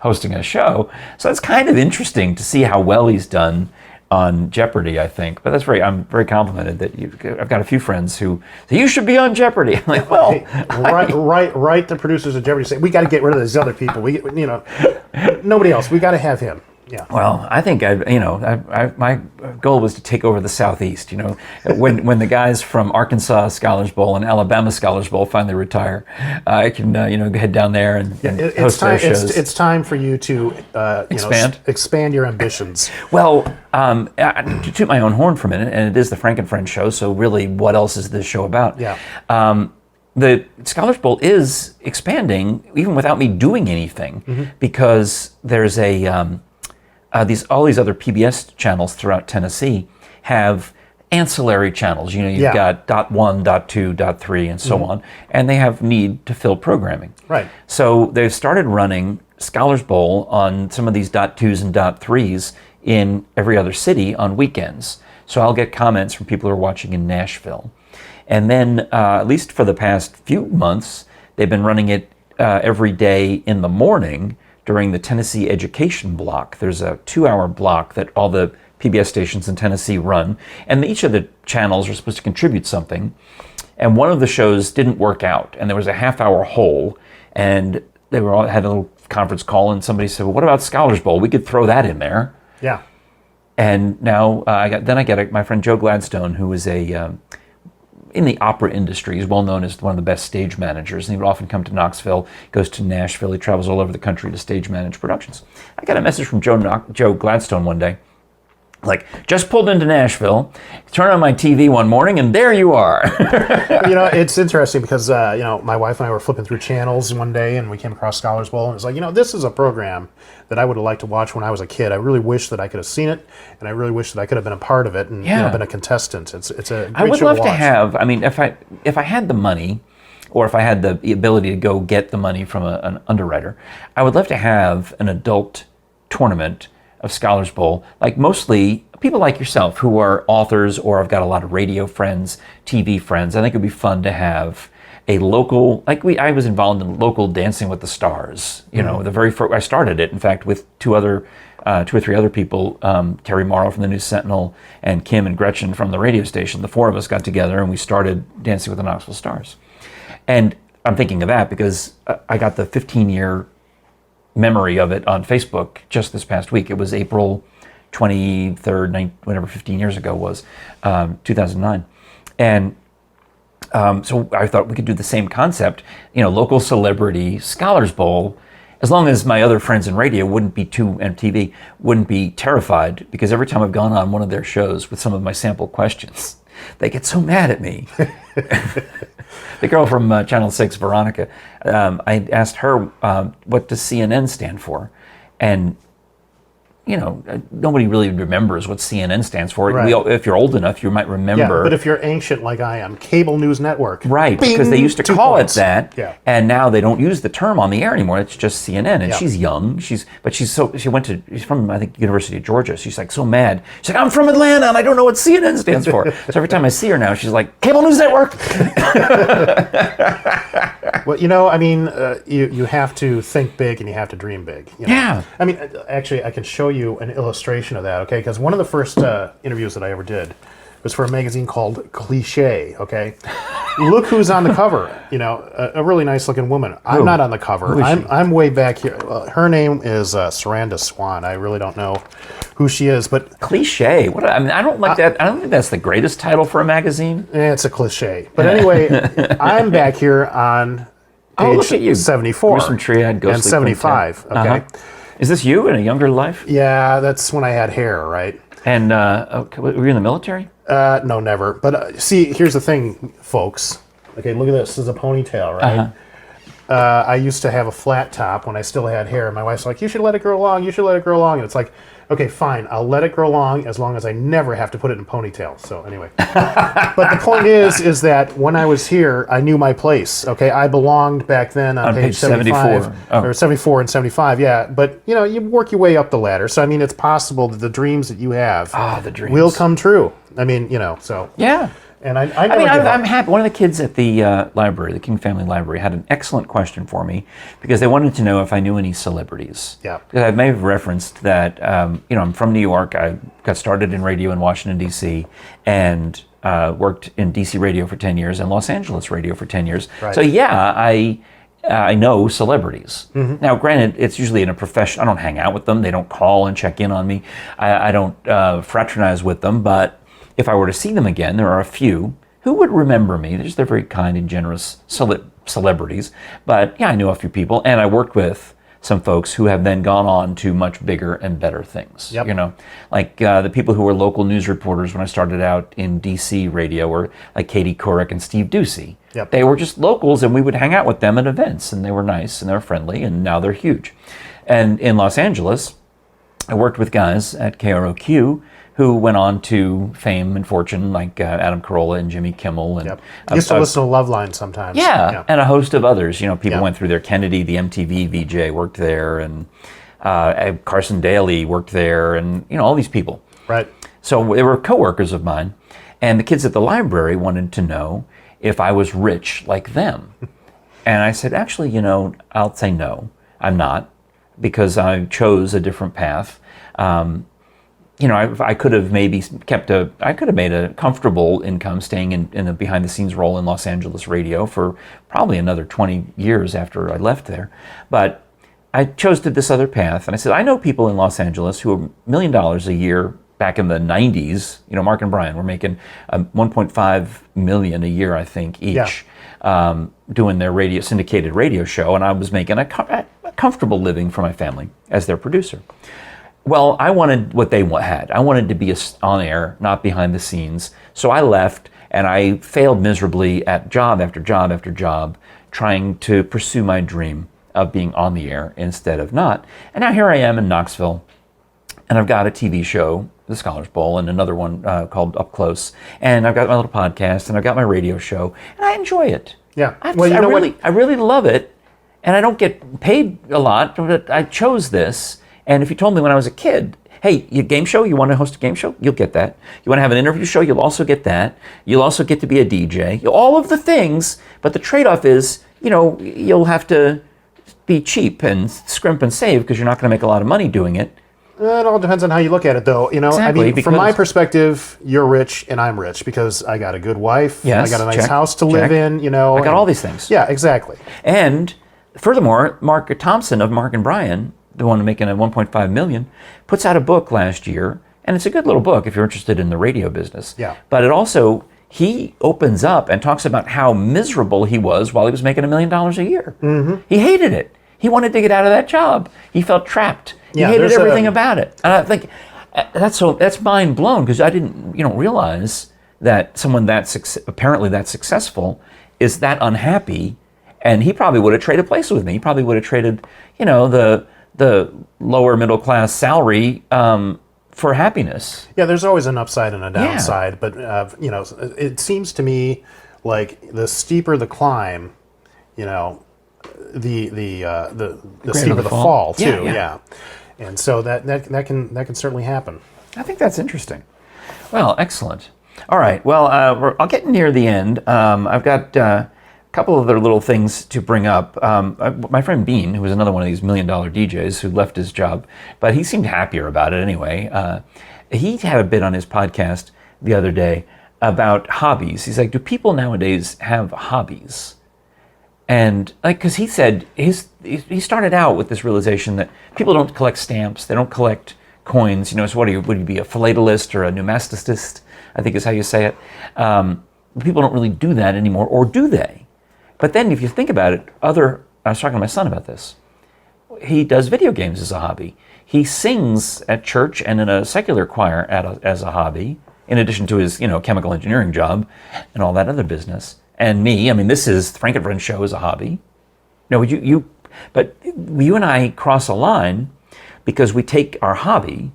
S1: hosting a show, so it's kind of interesting to see how well he's done on Jeopardy, I think. But I'm very complimented that I've got a few friends who say, you should be on Jeopardy. I'm like, well...
S2: Right, the producers of Jeopardy say, we got to get rid of these other people. Nobody else. We got to have him. Yeah.
S1: Well, I think my goal was to take over the Southeast. When the guys from Arkansas Scholars Bowl and Alabama Scholars Bowl finally retire, I can head down there and host their shows.
S2: It's time for you to expand your ambitions.
S1: Well, to toot my own horn for a minute, and it is the Frank and Friends show. So really, what else is this show about?
S2: Yeah.
S1: The Scholars Bowl is expanding even without me doing anything, because there's all these other PBS channels throughout Tennessee have ancillary channels. You've got .1, .2, .3, and so on, and they have need to fill programming.
S2: Right.
S1: So they've started running Scholars Bowl on some of these .2s and .3s in every other city on weekends. So I'll get comments from people who are watching in Nashville. And then, at least for the past few months, they've been running it every day in the morning during the Tennessee Education Block. There's a 2-hour block that all the PBS stations in Tennessee run, and each of the channels are supposed to contribute something. And one of the shows didn't work out, and there was a half-hour hole, and they had a little conference call, and somebody said, well, what about Scholars Bowl? We could throw that in there.
S2: Yeah.
S1: And now I got my friend Joe Gladstone, who is in the opera industry. He's well known as one of the best stage managers, and he would often come to Knoxville, goes to Nashville, he travels all over the country to stage manage productions. I got a message from Joe Gladstone one day, like, just pulled into Nashville, turned on my TV one morning, and there you are.
S2: It's interesting because, my wife and I were flipping through channels one day, and we came across Scholars Bowl, and it was like, this is a program that I would have liked to watch when I was a kid. I really wish that I could have seen it, and I really wish that I could have been a part of it and been a contestant. It's a great show to watch. I would love to
S1: have, if I had the money, or if I had the ability to go get the money from an underwriter, I would love to have an adult tournament of Scholars Bowl, like mostly people like yourself who are authors, or I've got a lot of radio friends, TV friends. I think it'd be fun to have a local, I was involved in local Dancing with the Stars. The very first, I started it, in fact, with two or three other people, Terry Morrow from the News Sentinel and Kim and Gretchen from the radio station. The four of us got together and we started Dancing with the Knoxville Stars. And I'm thinking of that because I got the 15-year memory of it on Facebook just this past week. It was April 23rd, whatever 15 years ago was, 2009. And so I thought we could do the same concept, local celebrity Scholars Bowl, as long as my other friends in radio and TV wouldn't be terrified, because every time I've gone on one of their shows with some of my sample questions, they get so mad at me. The girl from Channel 6, Veronica, I asked her, what does CNN stand for? And nobody really remembers what CNN stands for.
S2: Right.
S1: If you're old enough, you might remember.
S2: Yeah, but if you're ancient like I am, Cable News Network.
S1: Right,
S2: Bing,
S1: because they used to call it that,
S2: and
S1: now they don't use the term on the air anymore. It's just CNN, and she's young. She's from, I think, University of Georgia. She's like so mad. She's like, I'm from Atlanta, and I don't know what CNN stands for. So every time I see her now, she's like, Cable News Network.
S2: Well, you have to think big and you have to dream big.
S1: Yeah.
S2: Actually, I can show you an illustration of that, okay? Because one of the first interviews that I ever did was for a magazine called Cliche, okay? Look who's on the cover, a really nice-looking woman. I'm not on the cover. I'm way back here. Her name is Saranda Swan. I really don't know who she is, but...
S1: Cliche? I don't like that. I don't think that's the greatest title for a magazine.
S2: It's a cliche. But anyway, I'm back here on page
S1: look at you.
S2: 74.
S1: Some Triad,
S2: and 75, okay?
S1: Uh-huh. Is this you in a younger life?
S2: Yeah, that's when I had hair, right?
S1: And were you in the military?
S2: No, never. But see, here's the thing, folks. Okay, look at this. This is a ponytail, right? I used to have a flat top when I still had hair. My wife's like, you should let it grow long. You should let it grow long. And it's like, Okay, fine. I'll let it grow long as I never have to put it in a ponytail. So anyway, but the point is that when I was here, I knew my place. Okay, I belonged back then on page 75 or 74 and 75. Yeah, but you work your way up the ladder. So I mean, it's possible that the dreams that you have will come true. I mean, so
S1: yeah.
S2: And I'm
S1: happy. One of the kids at the library, the King Family Library, had an excellent question for me because they wanted to know if I knew any celebrities.
S2: Yeah.
S1: Because I may have referenced that, I'm from New York. I got started in radio in Washington, D.C., and worked in D.C. radio for 10 years and Los Angeles radio for 10 years.
S2: Right.
S1: So, yeah, I know celebrities. Mm-hmm. Now, granted, it's usually in a profession. I don't hang out with them. They don't call and check in on me. I don't fraternize with them, but if I were to see them again, there are a few who would remember me. They're very kind and generous celebrities. But yeah, I knew a few people, and I worked with some folks who have then gone on to much bigger and better things.
S2: Yep.
S1: Like the people who were local news reporters when I started out in DC radio were like Katie Couric and Steve Ducey.
S2: Yep.
S1: They were just locals, and we would hang out with them at events, and they were nice and they were friendly, and now they're huge. And in Los Angeles, I worked with guys at KROQ who went on to fame and fortune, like Adam Carolla and Jimmy Kimmel. And
S2: used to listen to Loveline sometimes.
S1: Yeah, and a host of others. People went through there. Kennedy, the MTV VJ, worked there, and Carson Daly worked there, and all these people.
S2: Right.
S1: So they were coworkers of mine, and the kids at the library wanted to know if I was rich like them. And I said, actually, I'll say no, I'm not, because I chose a different path. I could have maybe I could have made a comfortable income staying in a behind-the-scenes role in Los Angeles radio for probably another 20 years after I left there. But I chose this other path, and I said, I know people in Los Angeles who are $1 million a year back in the 90s. Mark and Brian were making $1.5 million a year, I think, each, doing their syndicated radio show, and I was making a comfortable living for my family as their producer. Well, I wanted what they had. I wanted to be on air, not behind the scenes. So I left, and I failed miserably at job after job after job, trying to pursue my dream of being on the air instead of not. And now here I am in Knoxville, and I've got a TV show, The Scholars Bowl, and another one called Up Close. And I've got my little podcast, and I've got my radio show, and I enjoy it.
S2: Yeah.
S1: I really love it, and I don't get paid a lot, but I chose this. And if you told me when I was a kid, hey, you game show, you want to host a game show? You'll get that. You want to have an interview show? You'll also get that. You'll also get to be a DJ. All of the things, but the trade-off is, you'll have to be cheap and scrimp and save because you're not going to make a lot of money doing it.
S2: It all depends on how you look at it, though.
S1: Exactly,
S2: from my perspective, you're rich and I'm rich because I got a good wife.
S1: Yes,
S2: I got a nice house to live in. I
S1: got all these things.
S2: Yeah, exactly.
S1: And furthermore, Mark Thompson of Mark and Brian, the one making a $1.5 million, puts out a book last year, and it's a good little book if you're interested in the radio business.
S2: Yeah.
S1: But he opens up and talks about how miserable he was while he was making $1 million a year. Mm-hmm. He hated it. He wanted to get out of that job. He felt trapped. He hated everything about it. And I think that's mind blown because I didn't realize that someone apparently that successful is that unhappy, and he probably would have traded places with me. He probably would have traded the lower middle class salary for happiness.
S2: Yeah, there's always an upside and a downside, but it seems to me like the steeper the climb, the steeper the fall too. Yeah. And so that can certainly happen.
S1: I think that's interesting. Well, excellent. All right. Well, I'll get near the end. I've got couple of other little things to bring up. My friend Bean, who was another one of these $1 million DJs who left his job, but he seemed happier about it anyway. He had a bit on his podcast the other day about hobbies. He's like, do people nowadays have hobbies? And because he said he started out with this realization that people don't collect stamps, they don't collect coins. So would you be a philatelist or a numismatist? I think is how you say it. People don't really do that anymore, or do they? But then if you think about it, I was talking to my son about this. He does video games as a hobby. He sings at church and in a secular choir as a hobby, in addition to his chemical engineering job and all that other business. And me, this is Frank and Friends show is a hobby. No, but you and I cross a line because we take our hobby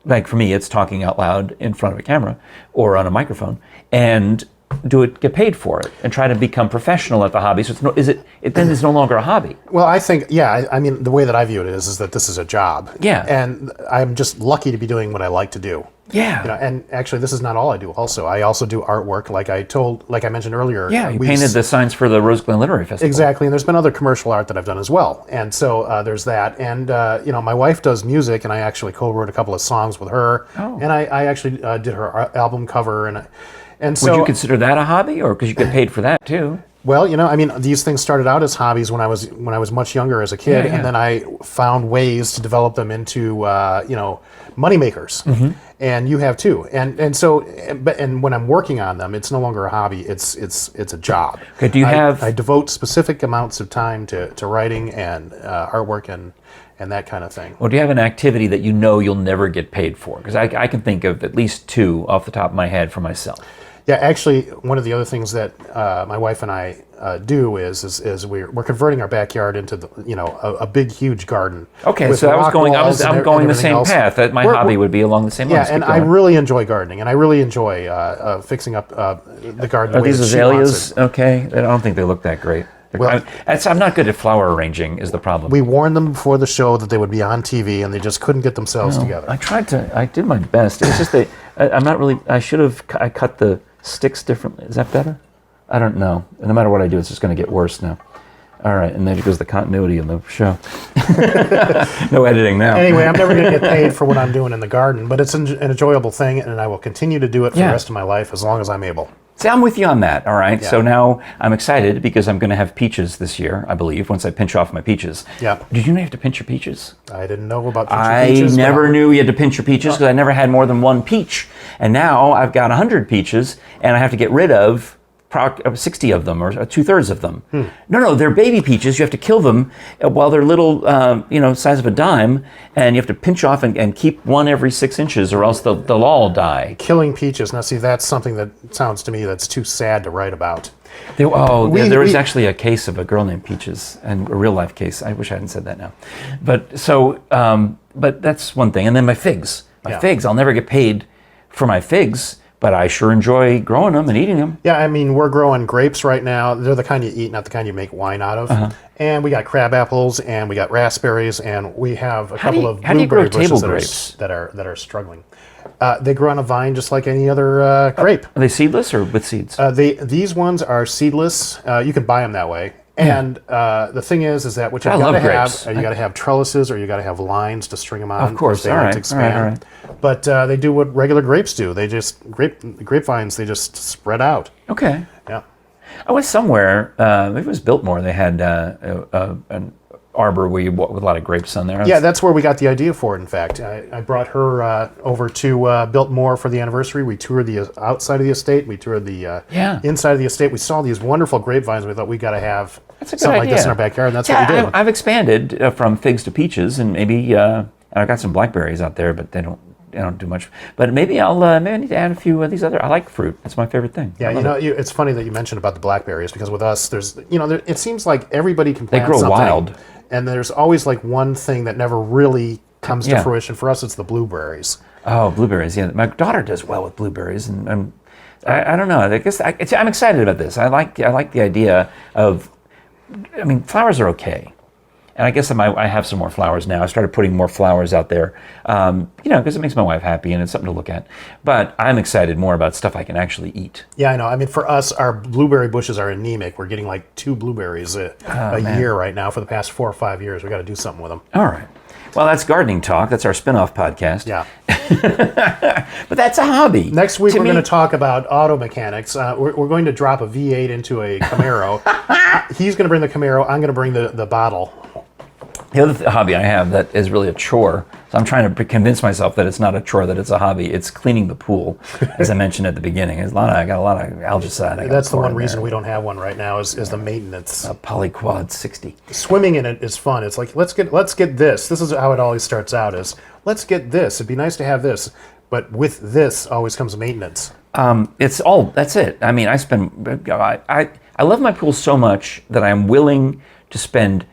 S1: like for me, it's talking out loud in front of a camera or on a microphone, and get paid for it, and try to become professional at the hobby. So then it's no longer a hobby.
S2: Well, I think, I mean, the way that I view it is that this is a job.
S1: Yeah.
S2: And I'm just lucky to be doing what I like to do.
S1: Yeah.
S2: And actually, this is not all I do. Also, I also do artwork, like I mentioned earlier.
S1: Yeah, you painted the signs for the Rose Glen Literary Festival.
S2: Exactly, and there's been other commercial art that I've done as well. And so there's that. And my wife does music, and I actually co-wrote a couple of songs with her. Oh. And I actually did her album cover, and so.
S1: Would you consider that a hobby, or because you get paid for that too?
S2: Well, I mean, these things started out as hobbies when I was much younger as a kid, and then I found ways to develop them into money makers, and you have too. And so when I'm working on them, it's no longer a hobby; it's a job.
S1: Okay, do you have?
S2: I devote specific amounts of time to writing and artwork and that kind of thing.
S1: Well, do you have an activity that you know you'll never get paid for? Because I can think of at least two off the top of my head for myself.
S2: Yeah, actually, one of the other things that my wife and I do is we're converting our backyard into a big, huge garden.
S1: Okay, so I'm going the same path. That my hobby would be along the same lines.
S2: Yeah, and I really enjoy gardening, and I really enjoy fixing up the garden.
S1: Are these azaleas okay? I don't think they look that great. Well, I'm not good at flower arranging is the problem.
S2: We warned them before the show that they would be on TV, and they just couldn't get themselves together.
S1: I did my best. It's just I'm not really. I cut the sticks differently. Is that better? I don't know. No matter what I do, it's just going to get worse now. All right, and there goes the continuity of the show. No editing now.
S2: Anyway, I'm never going to get paid for what I'm doing in the garden, but it's an enjoyable thing, and I will continue to do it for the rest of my life as long as I'm able.
S1: See, I'm with you on that, all right?
S2: Yeah.
S1: So now I'm excited because I'm going to have peaches this year, I believe, once I pinch off my peaches.
S2: Yeah.
S1: Did you know you have to pinch your peaches?
S2: I didn't know about pinching peaches.
S1: I never knew you had to pinch your peaches because I never had more than one peach. And now I've got 100 peaches, and I have to get rid of 60 of them, or 2/3 of them. No, they're baby peaches. You have to kill them while they're little, size of a dime, and you have to pinch off and keep one every 6 inches, or else they'll all die.
S2: Killing peaches. Now, see, that's something that sounds to me that's too sad to write about.
S1: There was actually a case of a girl named Peaches, and a real life case. I wish I hadn't said that now. But that's one thing. And then my figs. Figs, I'll never get paid for my figs, but I sure enjoy growing them and eating them.
S2: Yeah, I mean, we're growing grapes right now. They're the kind you eat, not the kind you make wine out of. And we got crab apples, and we got raspberries, and we have a couple of blueberry bushes that are struggling. They grow on a vine just like any other grape.
S1: Are they seedless or with seeds?
S2: These ones are seedless. You can buy them that way. And the thing is that what you've got to have, you got to have trellises, or you got to have lines to string them on.
S1: Of course,
S2: they like to expand. All right. But they do what regular grapes do. They just grapevines. They just spread out.
S1: Okay.
S2: Yeah.
S1: I went somewhere. Maybe it was Biltmore. They had an arbor where you walk with a lot of grapes on there.
S2: Yeah, that's where we got the idea for it. In fact, I brought her over to Biltmore for the anniversary. We toured the outside of the estate. We toured the inside of the estate. We saw these wonderful grapevines. We thought we got to have something like this in our backyard, and that's what we did.
S1: I've expanded from figs to peaches, and maybe and I've got some blackberries out there, but they don't do much. But maybe I need to add a few of these other. I like fruit. It's my favorite thing.
S2: Yeah, it's funny that you mentioned about the blackberries, because with us, there's it seems like everybody can plant
S1: something. They grow
S2: something,
S1: wild.
S2: And there's always like one thing that never really comes to fruition. For us, it's the blueberries.
S1: Oh, blueberries! Yeah, my daughter does well with blueberries, and I don't know. I guess I'm excited about this. I like the idea of. I mean, flowers are okay. And I guess I have some more flowers now. I started putting more flowers out there, because it makes my wife happy and it's something to look at. But I'm excited more about stuff I can actually eat.
S2: Yeah, I know. I mean, for us, our blueberry bushes are anemic. We're getting like 2 blueberries a year right now for the past 4 or 5 years. We got to do something with them.
S1: All right. Well, that's Gardening Talk. That's our spin-off podcast.
S2: Yeah.
S1: But that's a hobby.
S2: Next week, we're going to talk about auto mechanics. We're going to drop a V8 into a Camaro. He's going to bring the Camaro. I'm going to bring the bottle.
S1: The other hobby I have that is really a chore, so I'm trying to convince myself that it's not a chore, that it's a hobby. It's cleaning the pool, as I mentioned at the beginning. I got a lot of algicide.
S2: That's the one reason we don't have one right now is the maintenance.
S1: A Polyquad 60.
S2: Swimming in it is fun. It's like, let's get this. This is how it always starts out is, let's get this. It'd be nice to have this. But with this always comes maintenance.
S1: That's it. I mean, I love my pool so much that I'm willing to spend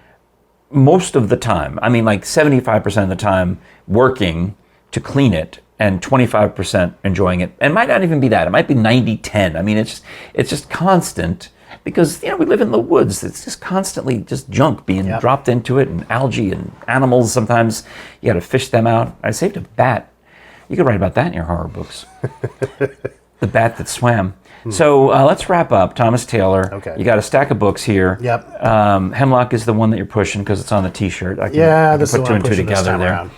S1: most of the time, I mean like 75% of the time working to clean it, and 25% enjoying it. And it might not even be that. It might be 90-10. I mean, it's just constant because, we live in the woods. It's just constantly just junk being dropped into it, and algae and animals. Sometimes you got to fish them out. I saved a bat. You could write about that in your horror books. The bat that swam. So let's wrap up. Thomas Taylor.
S2: Okay.
S1: You got a stack of books here.
S2: Yep.
S1: Hemlock is the one that you're pushing because it's on the T-shirt. I
S2: can
S1: put two and two together there.
S2: Around.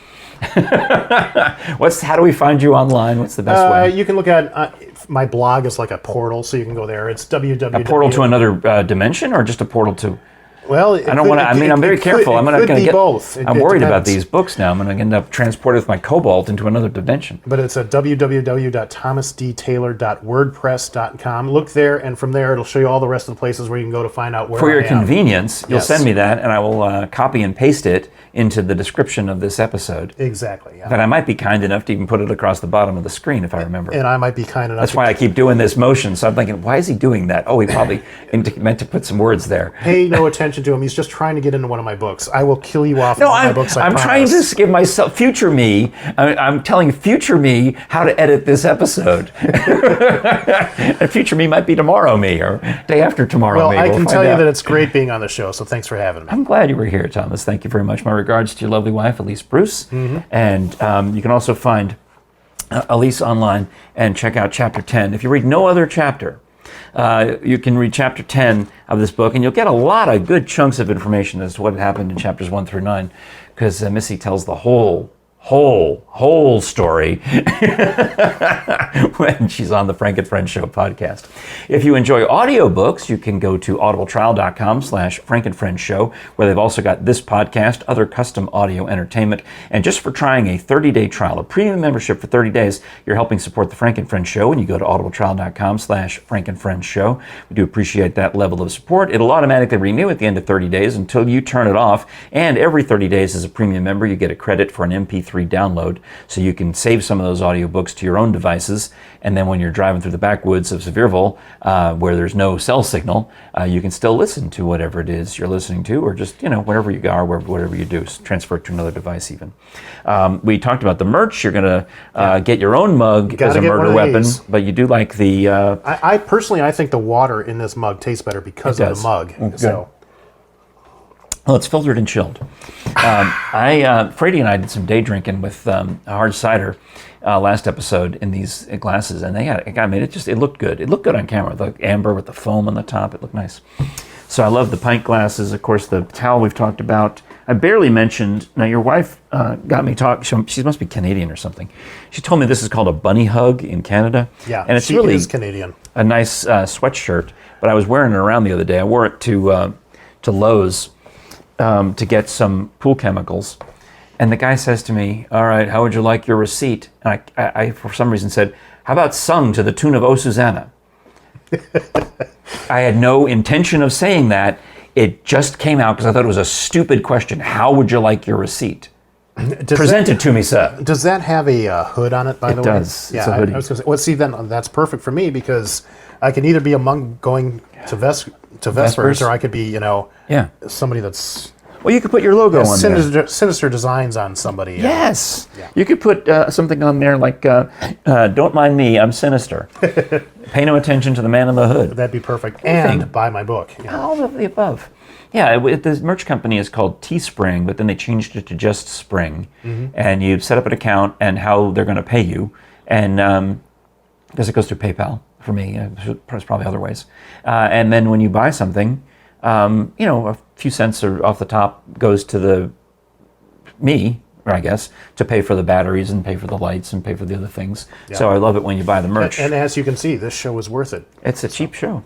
S1: How do we find you online? What's the best way?
S2: You can look at my blog is like a portal, so you can go there. It's www.
S1: A portal to another dimension, or just a portal to?
S2: Well,
S1: I don't want to. I'm very careful. I'm not going to get
S2: both.
S1: I'm worried about these books now. I'm going to end up transported with my cobalt into another dimension.
S2: But it's a www.thomasdtaylor.wordpress.com. Look there, and from there it'll show you all the rest of the places where you can go to find out where.
S1: For your
S2: I am.
S1: Convenience, you'll send me that, and I will copy and paste it into the description of this episode.
S2: Exactly. Yeah.
S1: But I might be kind enough to even put it across the bottom of the screen if I remember.
S2: And I might be kind enough.
S1: That's why I keep doing this motion. So I'm thinking, why is he doing that? Oh, he probably meant to put some words there.
S2: Pay no attention to him. He's just trying to get into one of my books. I will kill you off.
S1: No,
S2: my books.
S1: I'm trying to give myself future me. I'm telling future me how to edit this episode. And future me might be tomorrow me or day after tomorrow
S2: well,
S1: me.
S2: I can tell you that it's great being on the show. So thanks for having me.
S1: I'm glad you were here, Thomas. Thank you very much. My regards to your lovely wife, Elise Bruce. Mm-hmm. And you can also find Elise online and check out Chapter 10. If you read no other chapter, you can read Chapter 10 of this book, and you'll get a lot of good chunks of information as to what happened in Chapters 1 through 9, because Missy tells the whole story when she's on the Frank and Friends Show podcast. If you enjoy audiobooks, you can go to audibletrial.com/Frank and Friends Show, where they've also got this podcast, other custom audio entertainment. And just for trying a 30-day trial, a premium membership for 30 days, you're helping support the Frank and Friends Show when you go to audibletrial.com/Frank and Friends Show. We do appreciate that level of support. It'll automatically renew at the end of 30 days until you turn it off. And every 30 days as a premium member, you get a credit for an MP3 download, so you can save some of those audiobooks to your own devices, and then when you're driving through the backwoods of Sevierville, where there's no cell signal, you can still listen to whatever it is you're listening to, or just, wherever you are, whatever you do, transfer it to another device even. We talked about the merch. You're going to get your own mug as a murder weapon, but you do like the...
S2: I personally, I think the water in this mug tastes better because of the mug. So.
S1: Well, it's filtered and chilled. Frady and I did some day drinking with a hard cider last episode in these glasses, and it looked good. It looked good on camera. The amber with the foam on the top, it looked nice. So I love the pint glasses. Of course, the towel we've talked about. I barely mentioned. Now, your wife got me talk. She must be Canadian or something. She told me this is called a bunny hug in Canada.
S2: Yeah,
S1: and it's
S2: she
S1: really
S2: is Canadian.
S1: A nice sweatshirt. But I was wearing it around the other day. I wore it to Lowe's. To get some pool chemicals, and the guy says to me, "All right, how would you like your receipt?" And I for some reason said, "How about sung to the tune of O Susanna?" I had no intention of saying that. It just came out because I thought it was a stupid question. How would you like your receipt? Presented to me, sir.
S2: Does that have a hood on it, by the way?
S1: It does.
S2: Yeah,
S1: it's a hoodie.
S2: I was going to say, well, see, then that's perfect for me because I can either be a monk going to Vespers, or I could be, somebody that's...
S1: Well, you could put your logo on there.
S2: Sinister designs on somebody.
S1: Yes. Yeah. You could put something on there like, don't mind me, I'm sinister. Pay no attention to the man in the hood.
S2: That'd be perfect. And buy my book.
S1: Yeah. All of the above. Yeah, the merch company is called Teespring, but then they changed it to just Spring. Mm-hmm. And you set up an account and how they're going to pay you. And because it goes through PayPal for me, there's probably other ways. And then when you buy something, a few cents off the top goes to me, I guess, to pay for the batteries and pay for the lights and pay for the other things. Yeah. So I love it when you buy the merch.
S2: And as you can see, this show is worth it.
S1: It's a cheap show.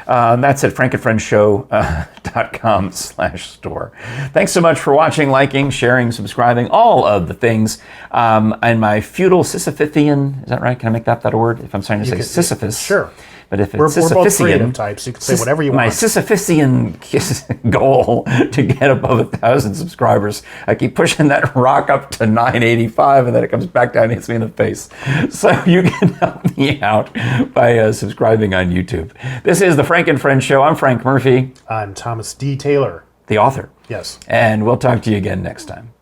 S1: That's at frankandfriendshow.com/store. Thanks so much for watching, liking, sharing, subscribing, all of the things. And my feudal Sisyphean, is that right? Can I make that a word? If I'm trying to say Sisyphus.
S2: Sure.
S1: But if it's
S2: we're both
S1: Sisyphean
S2: creative types, you can say whatever you want.
S1: My Sisyphean goal to get above 1,000 subscribers, I keep pushing that rock up to 985, and then it comes back down and hits me in the face. So you can help me out by subscribing on YouTube. This is the Frank and Friends Show. I'm Frank Murphy.
S2: I'm Thomas D. Taylor.
S1: The author.
S2: Yes.
S1: And we'll talk to you again next time.